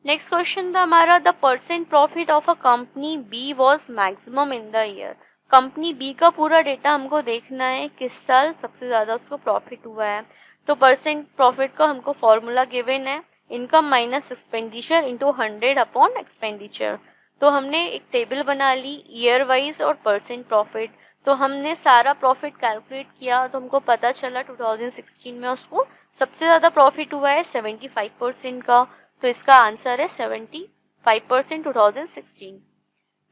नेक्स्ट क्वेश्चन था हमारा, the percent profit of a company B was maximum in the year. Company B का पूरा डेटा हमको देखना है, किस साल सबसे ज़्यादा उसको प्रॉफिट हुआ है। तो परसेंट प्रॉफिट का हमको फॉर्मूला गिवन है, income minus expenditure into 100 upon expenditure. तो हमने एक टेबल बना ली ईयर वाइज और परसेंट प्रॉफिट। तो हमने सारा प्रॉफिट कैलकुलेट किया तो हमको पता चला 2016 में उसको सबसे ज़्यादा प्रॉफिट हुआ है 75% का। तो इसका आंसर है 75% 2016।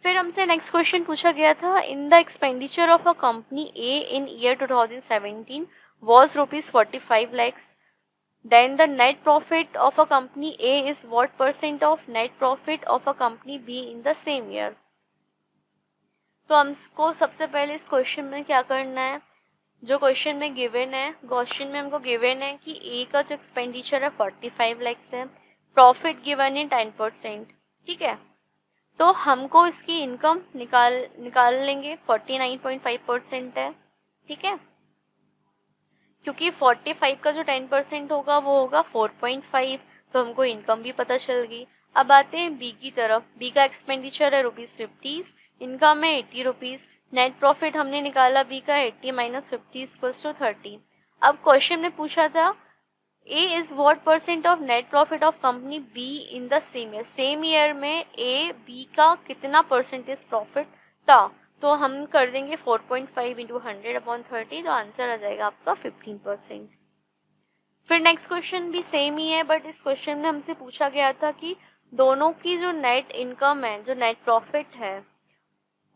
फिर हमसे नेक्स्ट क्वेश्चन पूछा गया था, in the expenditure of a company A in year 2017 was ₹45 lakhs. Then the net profit of a company A is what percent of net profit of a company B in the same year? तो हमको सबसे पहले इस question में क्या करना है, जो क्वेश्चन में गिवन है, क्वेश्चन में हमको गिवन है कि ए का जो एक्सपेंडिचर है 45 लैक्स है, प्रॉफिट गिवन है 10%, ठीक है। तो हमको इसकी इनकम निकाल लेंगे, 49.5% है, ठीक है, क्योंकि 45 का जो 10% होगा वो होगा 4.5, तो हमको इनकम भी पता चल गई। अब आते हैं बी की तरफ। बी का एक्सपेंडिचर है ₹50, इनकम है ₹80, नेट प्रॉफिट हमने निकाला बी का 80 माइनस 50 = 30। अब क्वेश्चन में पूछा था A is what percent of net profit of company B in the same year. Same year में ए बी का कितना परसेंटेज प्रॉफिट था, तो हम कर देंगे 4.5 इंटू 100 अपॉन 30, तो आंसर आ जाएगा आपका 15%। फिर नेक्स्ट क्वेश्चन भी सेम ही है, बट इस क्वेश्चन में हमसे पूछा गया था कि दोनों की जो नेट इनकम है, जो नेट प्रॉफिट है,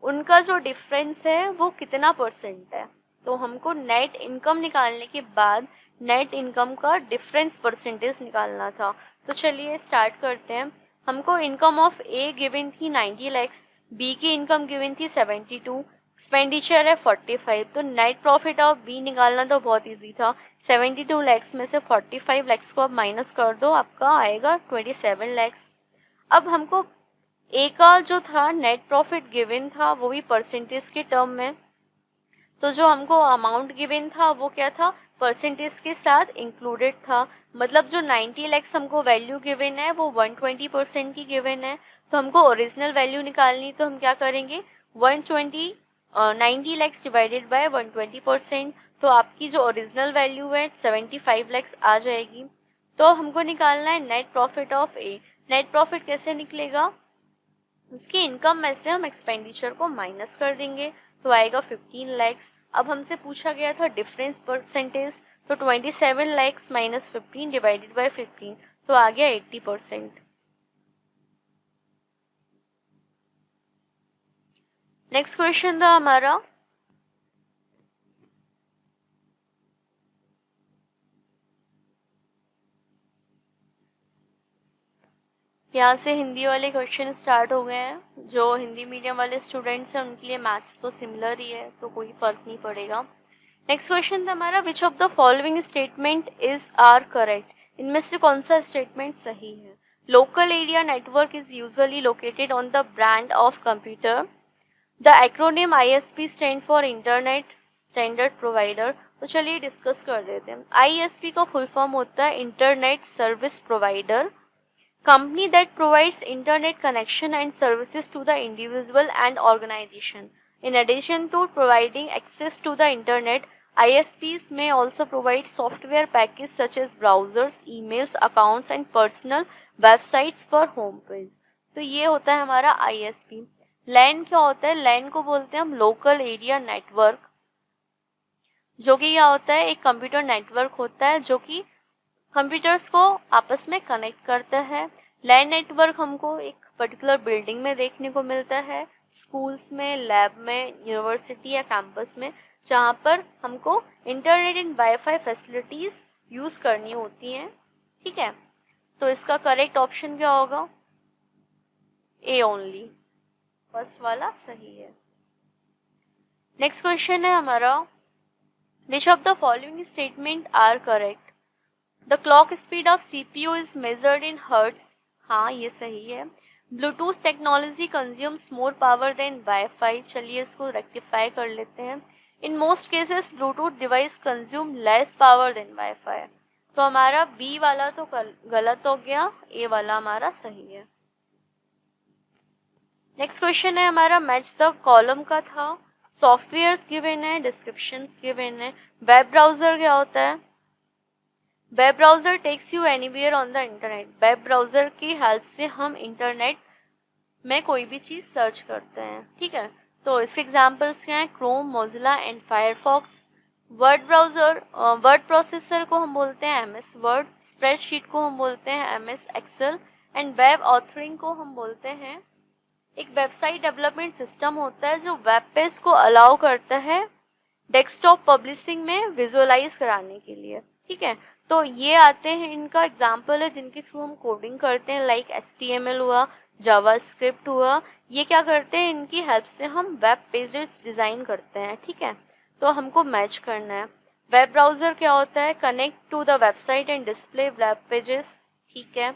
उनका जो डिफरेंस है वो कितना परसेंट है। तो हमको नेट इनकम निकालने के बाद नेट इनकम का डिफरेंस परसेंटेज निकालना था। तो चलिए स्टार्ट करते हैं। हमको इनकम ऑफ ए गिवन थी 90 लैक्स, बी की इनकम गिवन थी 72, एक्सपेंडिचर है 45, तो नेट प्रॉफिट ऑफ बी निकालना तो बहुत इजी था। 72 लैक्स में से 45 लैक्स को आप माइनस कर दो, आपका आएगा 27 लैक्स। अब हमको ए का जो था नेट प्रॉफिट गिवन था वो भी परसेंटेज के टर्म में, तो जो हमको अमाउंट गिवन था वो क्या था, परसेंटेज के साथ इंक्लूडेड था। मतलब जो 90 लैक्स हमको वैल्यू गिवन है वो 120% की गिवन है। तो हमको ओरिजिनल वैल्यू निकालनी, तो हम क्या करेंगे, 90 लैक्स डिवाइडेड बाय 120%, तो आपकी जो ओरिजिनल वैल्यू है 75 लैक्स आ जाएगी। तो हमको निकालना है net profit of A. Net profit कैसे निकलेगा, उसकी इनकम में से हम एक्सपेंडिचर को माइनस कर देंगे, तो आएगा 15 लैक्स। अब हमसे पूछा गया था डिफरेंस परसेंटेज, तो 27 लैक्स माइनस 15 डिवाइडेड बाय 15, तो आ गया 80%। नेक्स्ट क्वेश्चन था हमारा, यहाँ से हिंदी वाले क्वेश्चन स्टार्ट हो गए हैं। जो हिंदी मीडियम वाले स्टूडेंट्स हैं उनके लिए मैथ्स तो सिमिलर ही है, तो कोई फ़र्क नहीं पड़ेगा। नेक्स्ट क्वेश्चन था हमारा, which of the following statement is are correct. इनमें से कौन सा स्टेटमेंट सही है। Local area network is usually located on the brand of computer. The acronym ISP stand for internet standard provider. तो चलिए डिस्कस कर देते हैं। ISP का फुल फॉर्म होता है internet service provider, company that provides internet connection and services to the individual and organization. In addition to providing access to the internet, ISPs may also provide software packages such as browsers, emails, accounts and personal websites for home page. तो ये होता है हमारा ISP। LAN क्या होता है, LAN को बोलते हैं हम लोकल एरिया नेटवर्क, जो कि क्या होता है, एक कंप्यूटर नेटवर्क होता है जो कि कंप्यूटर्स को आपस में कनेक्ट करता है। लैन नेटवर्क हमको एक पर्टिकुलर बिल्डिंग में देखने को मिलता है, स्कूल्स में, लैब में, यूनिवर्सिटी या कैंपस में, जहाँ पर हमको internet and wifi facilities use करनी होती हैं, ठीक है। तो इसका करेक्ट ऑप्शन क्या होगा, ए ओनली, फर्स्ट वाला सही है। नेक्स्ट क्वेश्चन है हमारा, which of the following statement are correct? The clock speed of CPU is measured in hertz. हाँ, ये सही है। Bluetooth technology consumes more power than WiFi. चलिए इसको रेक्टिफाई कर लेते हैं। In most cases Bluetooth device consume less power than WiFi. तो हमारा बी वाला तो गलत हो गया, ए वाला हमारा सही है। नेक्स्ट क्वेश्चन है हमारा मैच द कॉलम का था। सॉफ्टवेयर्स गिवन है, डिस्क्रिप्शंस गिवन है। वेब ब्राउजर क्या होता है? Web browser takes you anywhere on the internet. Web browser की हेल्प से हम इंटरनेट में कोई भी चीज़ सर्च करते हैं, ठीक है। तो इसके एग्जांपल्स क्या हैं? Chrome, Mozilla and Firefox. Word browser, word processor को हम बोलते हैं MS वर्ड। स्प्रेडशीट को हम बोलते हैं MS Excel. And web authoring को हम बोलते हैं, एक वेबसाइट डेवलपमेंट सिस्टम होता है जो वेब पेज को अलाउ करता है डेस्कटॉप पब्लिशिंग में विजुअलाइज कराने के लिए, ठीक है। तो ये आते हैं, इनका एग्जाम्पल है जिनके थ्रू हम कोडिंग करते हैं, लाइक HTML हुआ, जावास्क्रिप्ट हुआ। ये क्या करते हैं, इनकी हेल्प से हम वेब पेजेस डिज़ाइन करते हैं, ठीक है। तो हमको मैच करना है। वेब ब्राउज़र क्या होता है? Connect to the website and display web pages, ठीक है।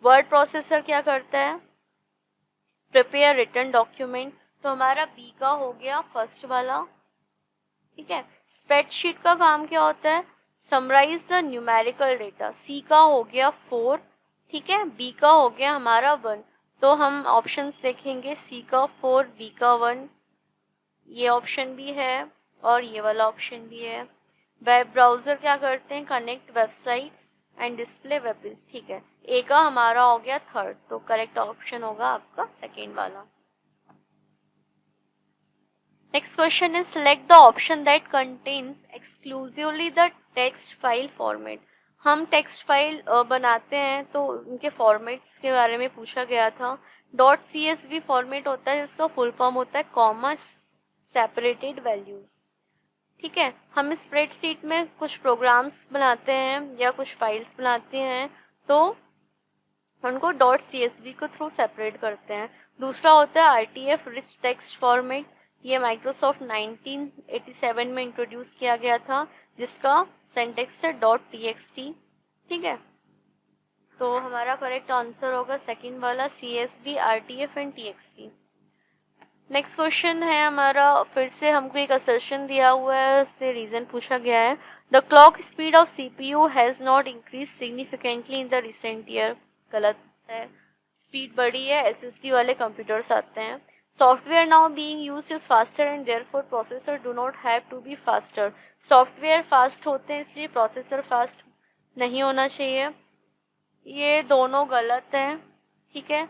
वर्ड प्रोसेसर क्या करता है? Prepare written document. तो हमारा बी का हो गया फर्स्ट वाला, ठीक है। स्प्रेडशीट का काम क्या होता है? Summarise the numerical data. C का हो गया 4, ठीक है। बी का हो गया हमारा 1। तो हम ऑप्शंस देखेंगे, सी का 4, बी का 1, ये ऑप्शन भी है और ये वाला ऑप्शन भी है। वेब ब्राउज़र क्या करते हैं? Connect websites and display web page, ठीक है। ए का हमारा हो गया 3rd, तो करेक्ट ऑप्शन होगा आपका सेकेंड वाला। Next question is select the option that contains exclusively the text file format. हम टेक्स्ट फाइल बनाते हैं तो उनके फॉर्मेट्स के बारे में पूछा गया था। .csv फॉर्मेट होता है जिसका फुल फॉर्म होता है कॉमा सेपरेटेड वैल्यूज़, ठीक है। हम स्प्रेडशीट में कुछ प्रोग्राम्स बनाते हैं या कुछ फाइल्स बनाते हैं तो उनको .csv के थ्रू सेपरेट करते हैं। दूसरा होता है RTF रिच टेक्स्ट फॉर्मेट। ये माइक्रोसॉफ्ट 1987 में इंट्रोड्यूस किया गया था, जिसका सिंटैक्स है .txt, ठीक है। तो हमारा करेक्ट आंसर होगा सेकंड वाला, CSV, RTF and TXT। Next question है हमारा, फिर से हमको एक असर्शन दिया हुआ है, उससे रीज़न पूछा गया है। The clock speed of CPU has not increase significantly in the recent year. गलत है, स्पीड बढ़ी है, SSD वाले कंप्यूटर्स आते हैं। Software now being used is faster and therefore processor do not have to be faster. Software fast होते हैं इसलिए प्रोसेसर फास्ट नहीं होना चाहिए। ये दोनों गलत हैं, ठीक है।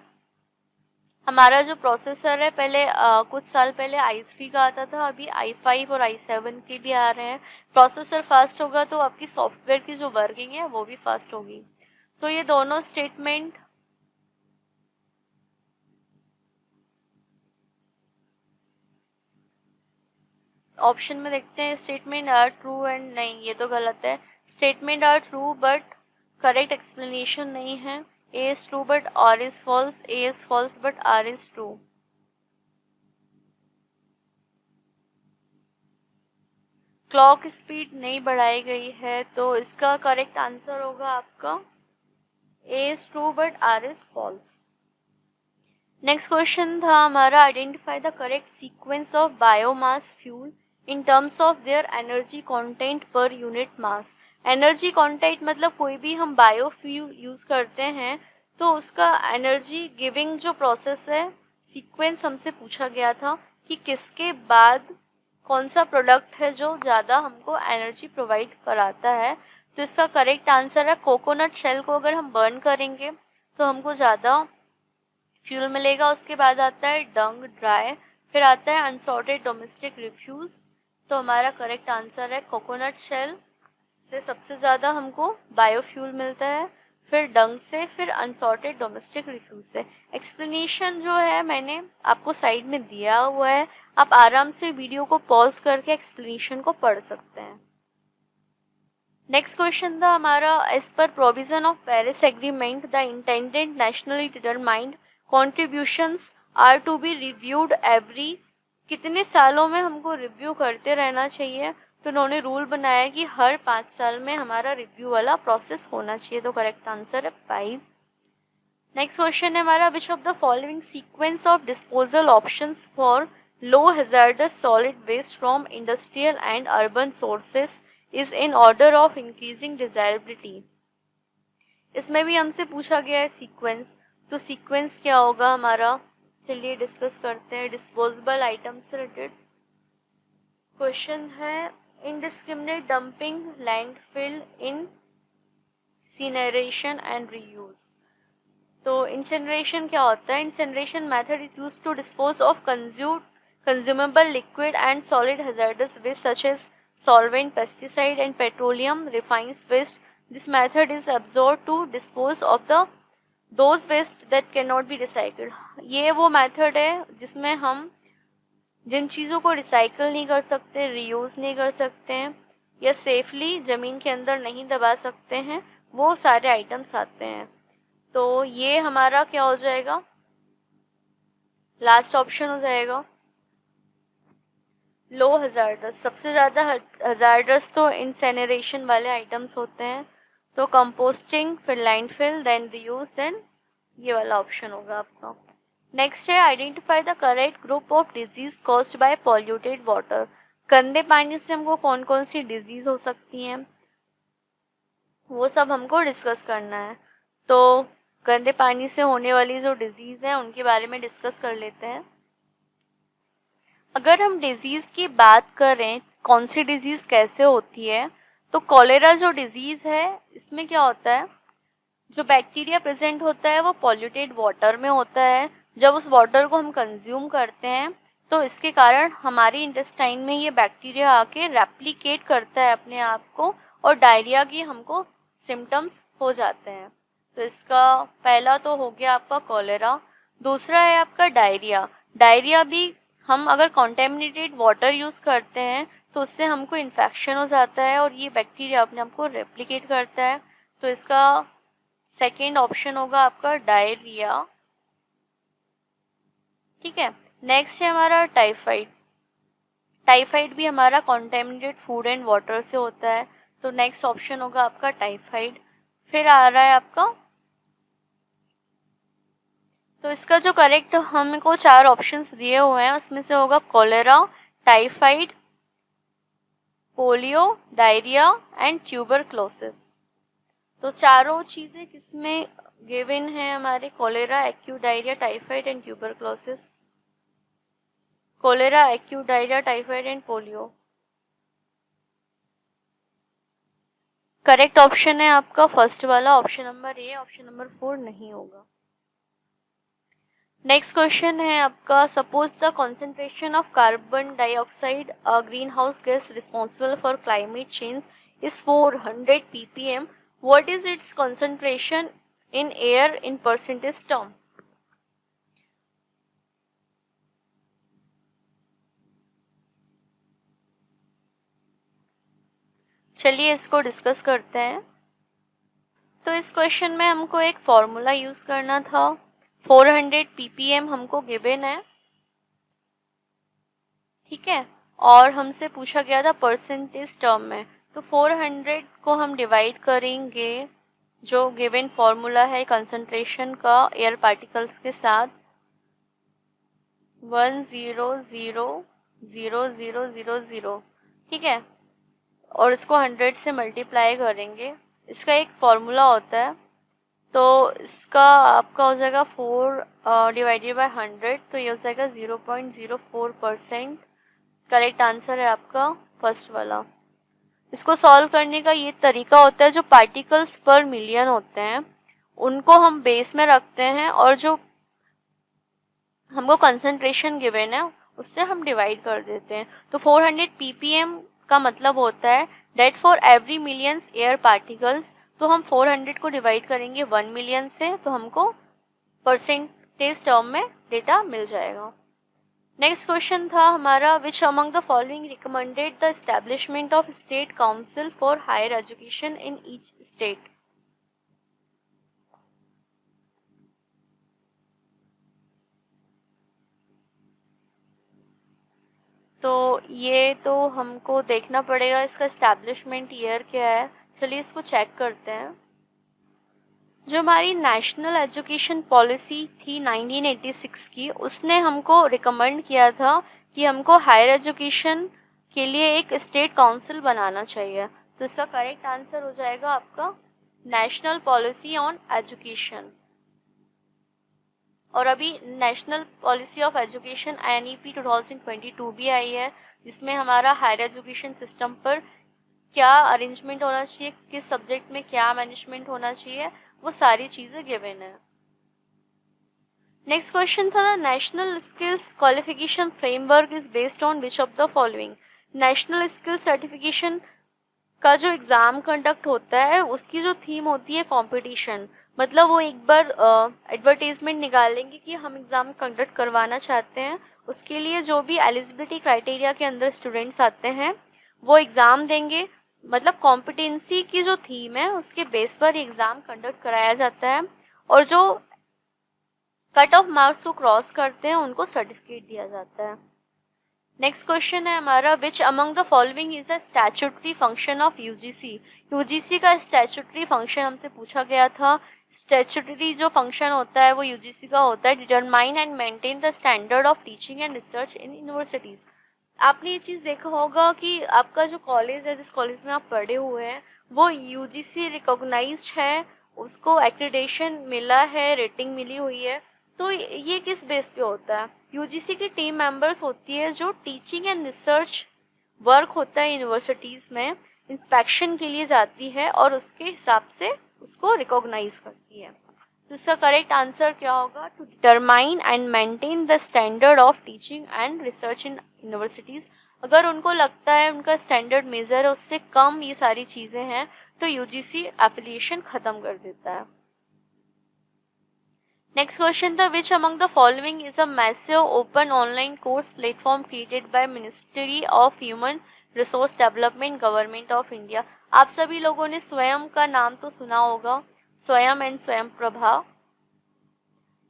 हमारा जो प्रोसेसर है पहले कुछ साल पहले i3 का आता था, अभी i5 और i7 के भी आ रहे हैं। प्रोसेसर फास्ट होगा तो आपकी सॉफ्टवेयर की जो वर्किंग है वो भी फास्ट होगी। तो ये दोनों स्टेटमेंट ऑप्शन में देखते हैं। स्टेटमेंट आर ट्रू एंड नहीं, ये तो गलत है। Statement are true but correct explanation नहीं है। A is true but R is false, A is false but R is true। Clock speed नहीं बढ़ाई गई है तो इसका करेक्ट आंसर होगा आपका A is true but R is false। Next question था हमारा, identify the correct sequence of biomass fuel in terms of their energy content per unit mass. Energy content मतलब कोई भी हम बायोफ्यूल यूज़ करते हैं तो उसका एनर्जी गिविंग जो प्रोसेस है, सीक्वेंस हमसे पूछा गया था कि किसके बाद कौन सा प्रोडक्ट है जो ज़्यादा हमको एनर्जी प्रोवाइड कराता है। तो इसका करेक्ट आंसर है कोकोनट शेल को अगर हम बर्न करेंगे तो हमको ज़्यादा फ्यूल मिलेगा। उसके बाद आता है डंग ड्राई, फिर आता है अनसॉर्टेड डोमेस्टिक रिफ्यूज़। तो हमारा करेक्ट आंसर है कोकोनट शेल से सबसे ज़्यादा हमको बायोफ्यूल मिलता है, फिर डंग से, फिर अनसॉर्टेड डोमेस्टिक रिफ्यूज से। एक्सप्लेनेशन जो है मैंने आपको साइड में दिया हुआ है, आप आराम से वीडियो को पॉज करके एक्सप्लेनेशन को पढ़ सकते हैं। नेक्स्ट क्वेश्चन था हमारा, as per provision of Paris agreement the intended nationally determined contributions are to be reviewed every. कितने सालों में हमको रिव्यू करते रहना चाहिए? तो उन्होंने रूल बनाया कि हर 5 साल में हमारा रिव्यू वाला प्रोसेस होना चाहिए। तो करेक्ट आंसर है 5। नेक्स्ट क्वेश्चन है हमारा, which of the following sequence of disposal options for low hazardous solid waste from industrial and urban sources is in order of increasing desirability. इसमें भी हमसे पूछा गया है सीक्वेंस, तो सीक्वेंस क्या होगा हमारा, चलिए डिस्कस करते हैं। डिस्पोजेबल आइटम से रिलेटेड क्वेश्चन है, indiscriminate dumping, landfill, incineration and reuse. तो इंसिनरेशन क्या होता है? Incineration method is use to dispose of consumable liquid and solid hazardous waste such as solvent, pesticide and petroleum refines waste. This method is absorbed to dispose of those waste that cannot be recycled. ये वो method है जिसमें हम जिन चीज़ों को recycle नहीं कर सकते, रीयूज़ नहीं कर सकते हैं या सेफली ज़मीन के अंदर नहीं दबा सकते हैं, वो सारे आइटम्स आते हैं। तो ये हमारा क्या हो जाएगा, लास्ट ऑप्शन हो जाएगा लो हजार्डस। सबसे ज़्यादा हजार्डस तो इंसेनरेशन वाले आइटम्स होते हैं, तो कंपोस्टिंग, फिर लैंडफिल, देन रीयूज, देन ये वाला ऑप्शन होगा आपका। नेक्स्ट है, identify the correct group of disease caused by polluted water. गंदे पानी से हमको कौन कौन सी डिजीज हो सकती हैं वो सब हमको डिस्कस करना है। तो गंदे पानी से होने वाली जो डिजीज़ हैं उनके बारे में डिस्कस कर लेते हैं। अगर हम डिज़ीज़ की बात करें, कौन सी डिज़ीज़ कैसे होती है, तो कॉलेरा जो डिज़ीज़ है इसमें क्या होता है, जो बैक्टीरिया प्रेजेंट होता है वो पॉल्यूटेड वाटर में होता है। जब उस वाटर को हम कंज्यूम करते हैं तो इसके कारण हमारी इंटेस्टाइन में ये बैक्टीरिया आके रेप्लिकेट करता है अपने आप को और डायरिया की हमको सिम्टम्स हो जाते हैं। तो इसका पहला तो हो गया आपका कॉलेरा। दूसरा है आपका डायरिया। डायरिया भी हम अगर कॉन्टेमिनेटेड वाटर यूज़ करते हैं तो उससे हमको इन्फेक्शन हो जाता है और ये बैक्टीरिया अपने आप को रेप्लिकेट करता है। तो इसका सेकेंड ऑप्शन होगा आपका डायरिया। ठीक है, नेक्स्ट है हमारा टाइफाइड। टाइफाइड भी हमारा कॉन्टेमिनेटेड फूड एंड वाटर से होता है, तो नेक्स्ट ऑप्शन होगा आपका टाइफाइड। फिर आ रहा है आपका, तो इसका जो करेक्ट हमको 4 ऑप्शंस दिए हुए हैं उसमें से होगा cholera, typhoid, polio, diarrhoea and tuberculosis. तो चारों चीज़ें किसमें गिवन है हमारे, cholera, acute diarrhoea, typhoid and tuberculosis. Cholera, acute diarrhoea, typhoid and polio. Correct option है आपका फर्स्ट वाला, option number A. Option number 4 नहीं होगा। नेक्स्ट क्वेश्चन है आपका, suppose the concentration of carbon dioxide, a green house gas responsible for climate change, is 400 ppm. What is its concentration in air in percentage term? चलिए इसको discuss करते हैं। तो इस क्वेश्चन में हमको एक फॉर्मूला यूज़ करना था। 400 ppm हमको गिवन है, ठीक है, और हमसे पूछा गया था परसेंटेज टर्म में। तो 400 को हम डिवाइड करेंगे जो गिवन फॉर्मूला है कंसंट्रेशन का एयर पार्टिकल्स के साथ, 100,000, ठीक है, और इसको 100 से मल्टीप्लाई करेंगे। इसका एक फॉर्मूला होता है, तो इसका आपका हो जाएगा 4 डिवाइडेड बाय 100, तो ये हो जाएगा 0.04%। करेक्ट आंसर है आपका फर्स्ट वाला। इसको सॉल्व करने का ये तरीका होता है, जो पार्टिकल्स पर मिलियन होते हैं उनको हम बेस में रखते हैं और जो हमको कंसंट्रेशन गिवन है उससे हम डिवाइड कर देते हैं। तो 400 ppm का मतलब होता है that for every millions air particles. तो हम 400 को डिवाइड करेंगे 1 मिलियन से, तो हमको परसेंटेज टर्म में डेटा मिल जाएगा। नेक्स्ट क्वेश्चन था हमारा, which among the following recommended the establishment of state council for higher education in each state. तो ये तो हमको देखना पड़ेगा इसका इस्टेब्लिशमेंट ईयर क्या है। चलिए इसको चेक करते हैं। जो हमारी नेशनल एजुकेशन पॉलिसी थी 1986 की, उसने हमको रिकमेंड किया था कि हमको हायर एजुकेशन के लिए एक स्टेट काउंसिल बनाना चाहिए। तो इसका करेक्ट आंसर हो जाएगा आपका नेशनल पॉलिसी ऑन एजुकेशन। और अभी national policy of education NEP 2022 भी आई है, जिसमें हमारा हायर एजुकेशन सिस्टम पर क्या अरेंजमेंट होना चाहिए, किस सब्जेक्ट में क्या मैनेजमेंट होना चाहिए, वो सारी चीज़ें गिवन है। नेक्स्ट क्वेश्चन था, national skills qualification framework is based on which of the following. National skills certification का जो एग्ज़ाम कंडक्ट होता है उसकी जो थीम होती है कंपटीशन, मतलब वो एक बार एडवर्टीजमेंट निकालेंगे कि हम एग्ज़ाम कंडक्ट करवाना चाहते हैं। उसके लिए जो भी एलिजिबिलिटी क्राइटेरिया के अंदर स्टूडेंट्स आते हैं वो एग्ज़ाम देंगे, मतलब कॉम्पिटेंसी की जो थीम है उसके बेस पर एग्ज़ाम कंडक्ट कराया जाता है, और जो कट ऑफ मार्क्स को क्रॉस करते हैं उनको सर्टिफिकेट दिया जाता है। नेक्स्ट क्वेश्चन है हमारा, which among the following is a statutory function of UGC. UGC का स्टैट्यूटरी फंक्शन हमसे पूछा गया था। स्टैट्यूटरी जो फंक्शन होता है वो यूजीसी का होता है, determine and maintain the standard of teaching and research in universities. आपने ये चीज़ देखा होगा कि आपका जो कॉलेज है, जिस कॉलेज में आप पढ़े हुए हैं, वो यूजीसी रिकॉग्नाइज्ड है, उसको एक्रेडिटेशन मिला है, रेटिंग मिली हुई है। तो ये किस बेस पे होता है? यूजीसी की टीम मेंबर्स होती है जो टीचिंग एंड रिसर्च वर्क होता है यूनिवर्सिटीज़ में, इंस्पेक्शन के लिए जाती है और उसके हिसाब से उसको रिकॉग्नाइज करती है। तो इसका करेक्ट आंसर क्या होगा? To determine and maintain the standard of teaching and research in universities. अगर उनको लगता है उनका स्टैंडर्ड मेजर है, उससे कम ये सारी चीज़ें हैं, तो यूजीसी एफिलिएशन ख़त्म कर देता है। नेक्स्ट क्वेश्चन था, विच among the following is a massive open online course platform created by ministry of human resource development government of India. आप सभी लोगों ने स्वयं का नाम तो सुना होगा, स्वयं एंड स्वयं प्रभा।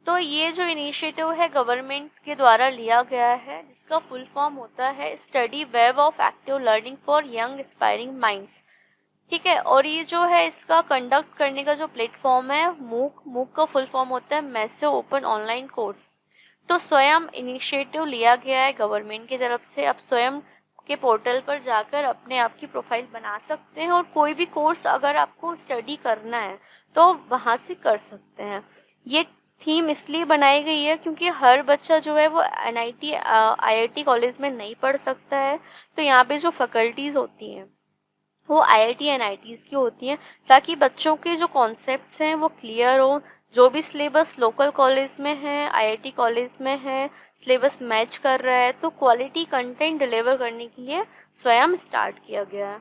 तो ये जो इनिशिएटिव है गवर्नमेंट के द्वारा लिया गया है, जिसका फुल फॉर्म होता है study web of active learning for young aspiring minds. ठीक है, और ये जो है इसका कंडक्ट करने का जो प्लेटफॉर्म है मूक का फुल फॉर्म होता है मैसिव ओपन ऑनलाइन कोर्स। तो स्वयं इनिशिएटिव लिया गया है गवर्नमेंट की तरफ से। आप स्वयं के पोर्टल पर जाकर अपने आप की प्रोफाइल बना सकते हैं, और कोई भी कोर्स अगर आपको स्टडी करना है तो वहाँ से कर सकते हैं। ये थीम इसलिए बनाई गई है क्योंकि हर बच्चा जो है वो NIT IIT कॉलेज में नहीं पढ़ सकता है। तो यहाँ पे जो फैकल्टीज़ होती हैं वो IIT NITs की होती हैं, ताकि बच्चों के जो कॉन्सेप्ट्स हैं वो क्लियर हो। जो भी सिलेबस लोकल कॉलेज में है, IIT कॉलेज में है, सिलेबस मैच कर रहा है, तो क्वालिटी कंटेंट डिलीवर करने के लिए स्वयं स्टार्ट किया गया है।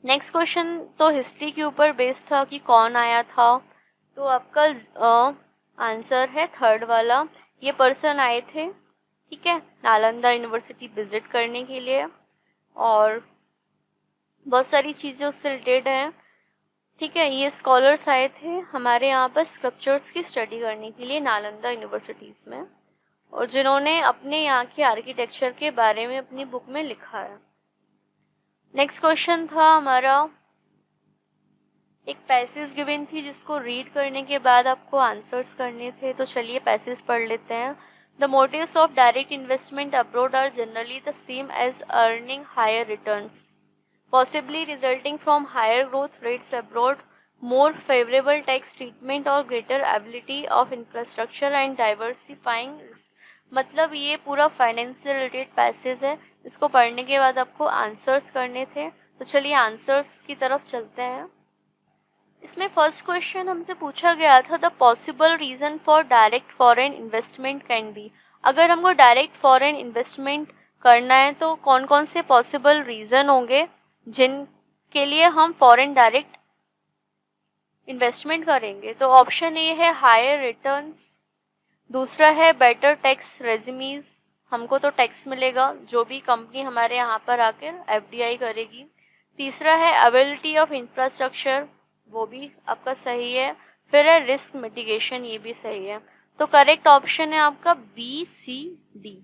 नेक्स्ट क्वेश्चन तो हिस्ट्री के ऊपर बेस्ड था कि कौन आया था। तो आपका आंसर है थर्ड वाला। ये पर्सन आए थे, ठीक है, नालंदा यूनिवर्सिटी विजिट करने के लिए, और बहुत सारी चीज़ें उससे रिलेटेड हैं। ठीक है, ये स्कॉलर्स आए थे हमारे यहाँ पर स्क्रप्चर्स की स्टडी करने के लिए नालंदा यूनिवर्सिटीज़ में, और जिन्होंने अपने यहाँ के आर्किटेक्चर के बारे में अपनी बुक में लिखा है। नेक्स्ट क्वेश्चन था हमारा, एक पैसेज गिवन थी जिसको रीड करने के बाद आपको आंसर्स करने थे। तो चलिए पैसेज पढ़ लेते हैं। The motives of direct investment abroad are generally the same as earning higher returns, possibly resulting from higher growth rates abroad, more favorable tax treatment और greater ability of infrastructure and diversifying risk। मतलब ये पूरा financial related passage है, इसको पढ़ने के बाद आपको आंसर्स करने थे। तो चलिए आंसर्स की तरफ चलते हैं। इसमें फर्स्ट क्वेश्चन हमसे पूछा गया था, the possible reason for direct foreign investment can be. अगर हमको डायरेक्ट फॉरेन इन्वेस्टमेंट करना है तो कौन कौन से पॉसिबल रीज़न होंगे जिनके लिए हम फॉरेन डायरेक्ट इन्वेस्टमेंट करेंगे? तो ऑप्शन ए है हायर रिटर्न्स, दूसरा है बेटर टैक्स रेजिमीज, हमको तो टैक्स मिलेगा जो भी कंपनी हमारे यहाँ पर आकर FDI करेगी। तीसरा है अवेलेबिलिटी ऑफ इंफ्रास्ट्रक्चर, वो भी आपका सही है। फिर है रिस्क मिटिगेशन, ये भी सही है। तो करेक्ट ऑप्शन है आपका BCD।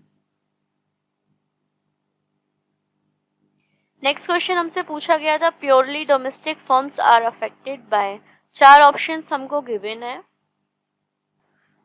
नेक्स्ट क्वेश्चन हमसे पूछा गया था purely domestic firms are affected by, 4 options हमको गिवन है।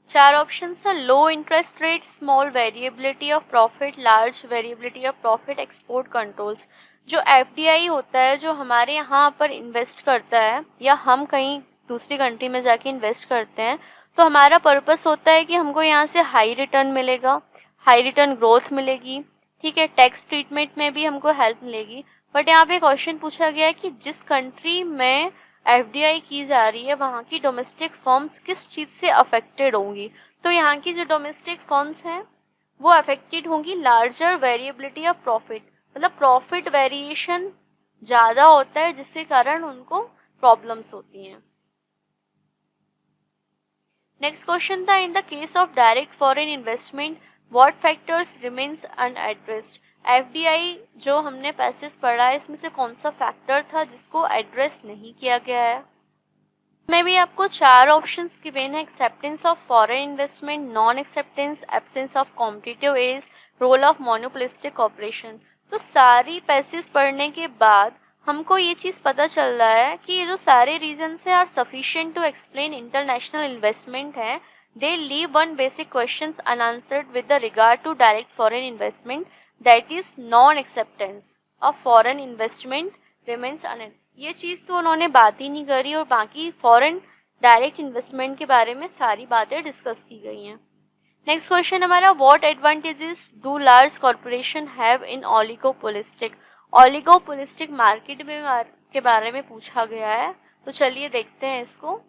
4 ऑप्शंस है low interest rate, small variability of profit, large variability of profit, export controls. जो एफडीआई होता है, जो हमारे यहाँ पर इन्वेस्ट करता है या हम कहीं दूसरी कंट्री में जाके इन्वेस्ट करते हैं, तो हमारा पर्पस होता है कि हमको यहाँ से हाई रिटर्न मिलेगा, हाई रिटर्न ग्रोथ मिलेगी, ठीक है, टैक्स ट्रीटमेंट में भी हमको हेल्प मिलेगी। बट यहाँ पे क्वेश्चन पूछा गया है कि जिस कंट्री में एफडीआई की जा रही है वहाँ की डोमेस्टिक फर्म्स किस चीज़ से अफेक्टेड होंगी। तो यहाँ की जो डोमेस्टिक फर्म्स हैं वो अफेक्टेड होंगी लार्जर वेरिएबिलिटी ऑफ प्रॉफिट, मतलब प्रॉफिट वेरिएशन ज़्यादा होता है जिसके कारण उनको प्रॉब्लम्स होती हैं। नेक्स्ट क्वेश्चन था in the case of direct foreign investment what factors remains unaddressed. FDI जो हमने पैसेज पढ़ा है इसमें से कौन सा फैक्टर था जिसको एड्रेस नहीं किया गया है। मैं भी आपको 4 ऑप्शंस गिवन है, acceptance of foreign investment, non acceptance, absence of competitive edge, role of monopolistic operation. तो सारी पैसेज पढ़ने के बाद हमको ये चीज़ पता चल रहा है कि ये जो सारे रीजन्स हैं are sufficient to explain international investment है। They leave one basic question unanswered with the regard to direct foreign investment, that is non acceptance of foreign investment remains unaddressed. ये चीज़ तो उन्होंने बात ही नहीं करी और बाकी फॉरेन डायरेक्ट इन्वेस्टमेंट के बारे में सारी बातें डिस्कस की गई हैं। नेक्स्ट क्वेश्चन हमारा what advantages do large corporation have in oligopolistic. Oligopolistic market में के बारे में पूछा गया है, तो चलिए देखते हैं इसको।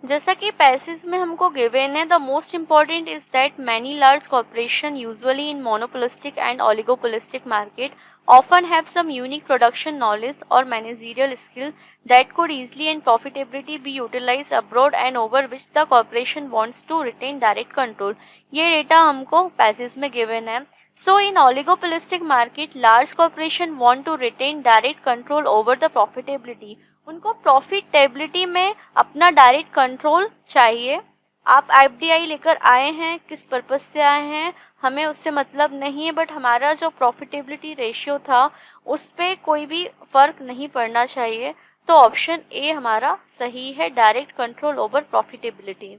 जैसा कि पैसेज में हमको गिवन है, the most important is that many large corporation usually in monopolistic and oligopolistic market often have some unique production knowledge or managerial skill that could easily and profitably be utilized abroad and over which the corporation wants to retain direct control। ये data हमको passage में given है। So in oligopolistic market, large corporation want to retain direct control over the profitability। उनको profitability में अपना direct control चाहिए। आप FDI लेकर आए हैं, किस पर्पस से आए हैं हमें उससे मतलब नहीं है, बट हमारा जो प्रॉफिटेबिलिटी रेशियो था उस पर कोई भी फ़र्क नहीं पड़ना चाहिए। तो ऑप्शन ए हमारा सही है, direct control over profitability.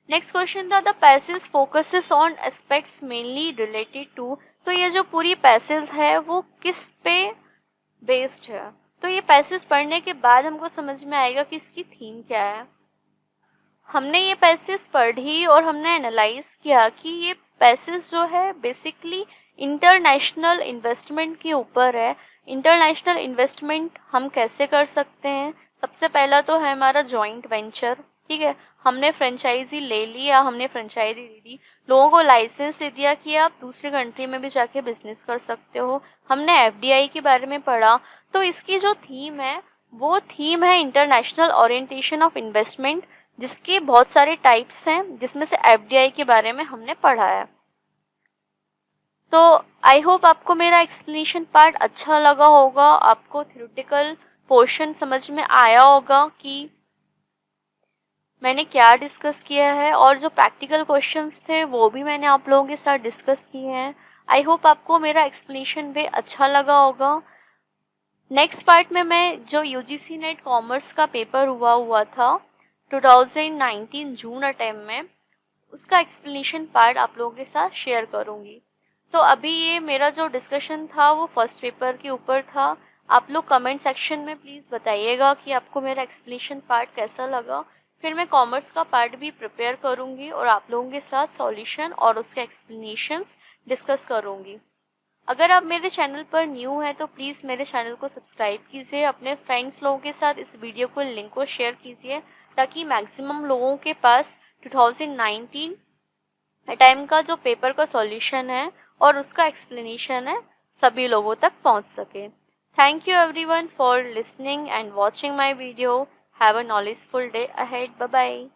Next question था the passage focuses on aspects mainly related to. तो ये जो पूरी पैसेज है वो किस पे बेस्ड है। तो ये पैसेज पढ़ने के बाद हमको समझ में आएगा कि इसकी थीम क्या है। हमने ये पैसेज पढ़ी और हमने एनालाइज किया कि ये पैसेज जो है बेसिकली इंटरनेशनल इन्वेस्टमेंट के ऊपर है। इंटरनेशनल इन्वेस्टमेंट हम कैसे कर सकते हैं। सबसे पहला तो है हमारा जॉइंट वेंचर, ठीक है, हमने फ्रेंचाइजी ले लिया, हमने फ्रेंचाइजी दे दी, लोगों को लाइसेंस दे दिया कि आप दूसरी कंट्री में भी जाके बिजनेस कर सकते हो। हमने एफडीआई के बारे में पढ़ा। तो इसकी जो थीम है वो थीम है इंटरनेशनल ओरिएंटेशन ऑफ इन्वेस्टमेंट, जिसके बहुत सारे टाइप्स हैं जिसमें से एफडीआई के बारे में हमने पढ़ा है। तो आई होप आपको मेरा एक्सप्लेनेशन पार्ट अच्छा लगा होगा, आपको थ्योरेटिकल पोर्शन समझ में आया होगा कि मैंने क्या डिस्कस किया है, और जो प्रैक्टिकल क्वेश्चंस थे वो भी मैंने आप लोगों के साथ डिस्कस किए हैं। आई होप आपको मेरा एक्सप्लेनेशन भी अच्छा लगा होगा। नेक्स्ट पार्ट में मैं जो यूजीसी नेट कॉमर्स का पेपर हुआ था 2019 जून अटेम्प्ट में, उसका एक्सप्लेनेशन पार्ट आप लोगों के साथ शेयर करूंगी। तो अभी ये मेरा जो डिस्कशन था वो फर्स्ट पेपर के ऊपर था। आप लोग कमेंट सेक्शन में प्लीज़ बताइएगा कि आपको मेरा एक्सप्लेनेशन पार्ट कैसा लगा। फिर मैं कॉमर्स का पार्ट भी प्रिपेयर करूंगी और आप लोगों के साथ सॉल्यूशन और उसके एक्सप्लेनेशंस डिस्कस करूंगी। अगर आप मेरे चैनल पर न्यू हैं तो प्लीज़ मेरे चैनल को सब्सक्राइब कीजिए, अपने फ्रेंड्स लोगों के साथ इस वीडियो को लिंक को शेयर कीजिए ताकि मैक्सिमम लोगों के पास 2019 अटेम्प्ट का जो पेपर का सॉल्यूशन है और उसका एक्सप्लेनेशन है सभी लोगों तक पहुंच सके। Thank you everyone for listening and watching my video. Have a knowledgeful day ahead. Bye bye.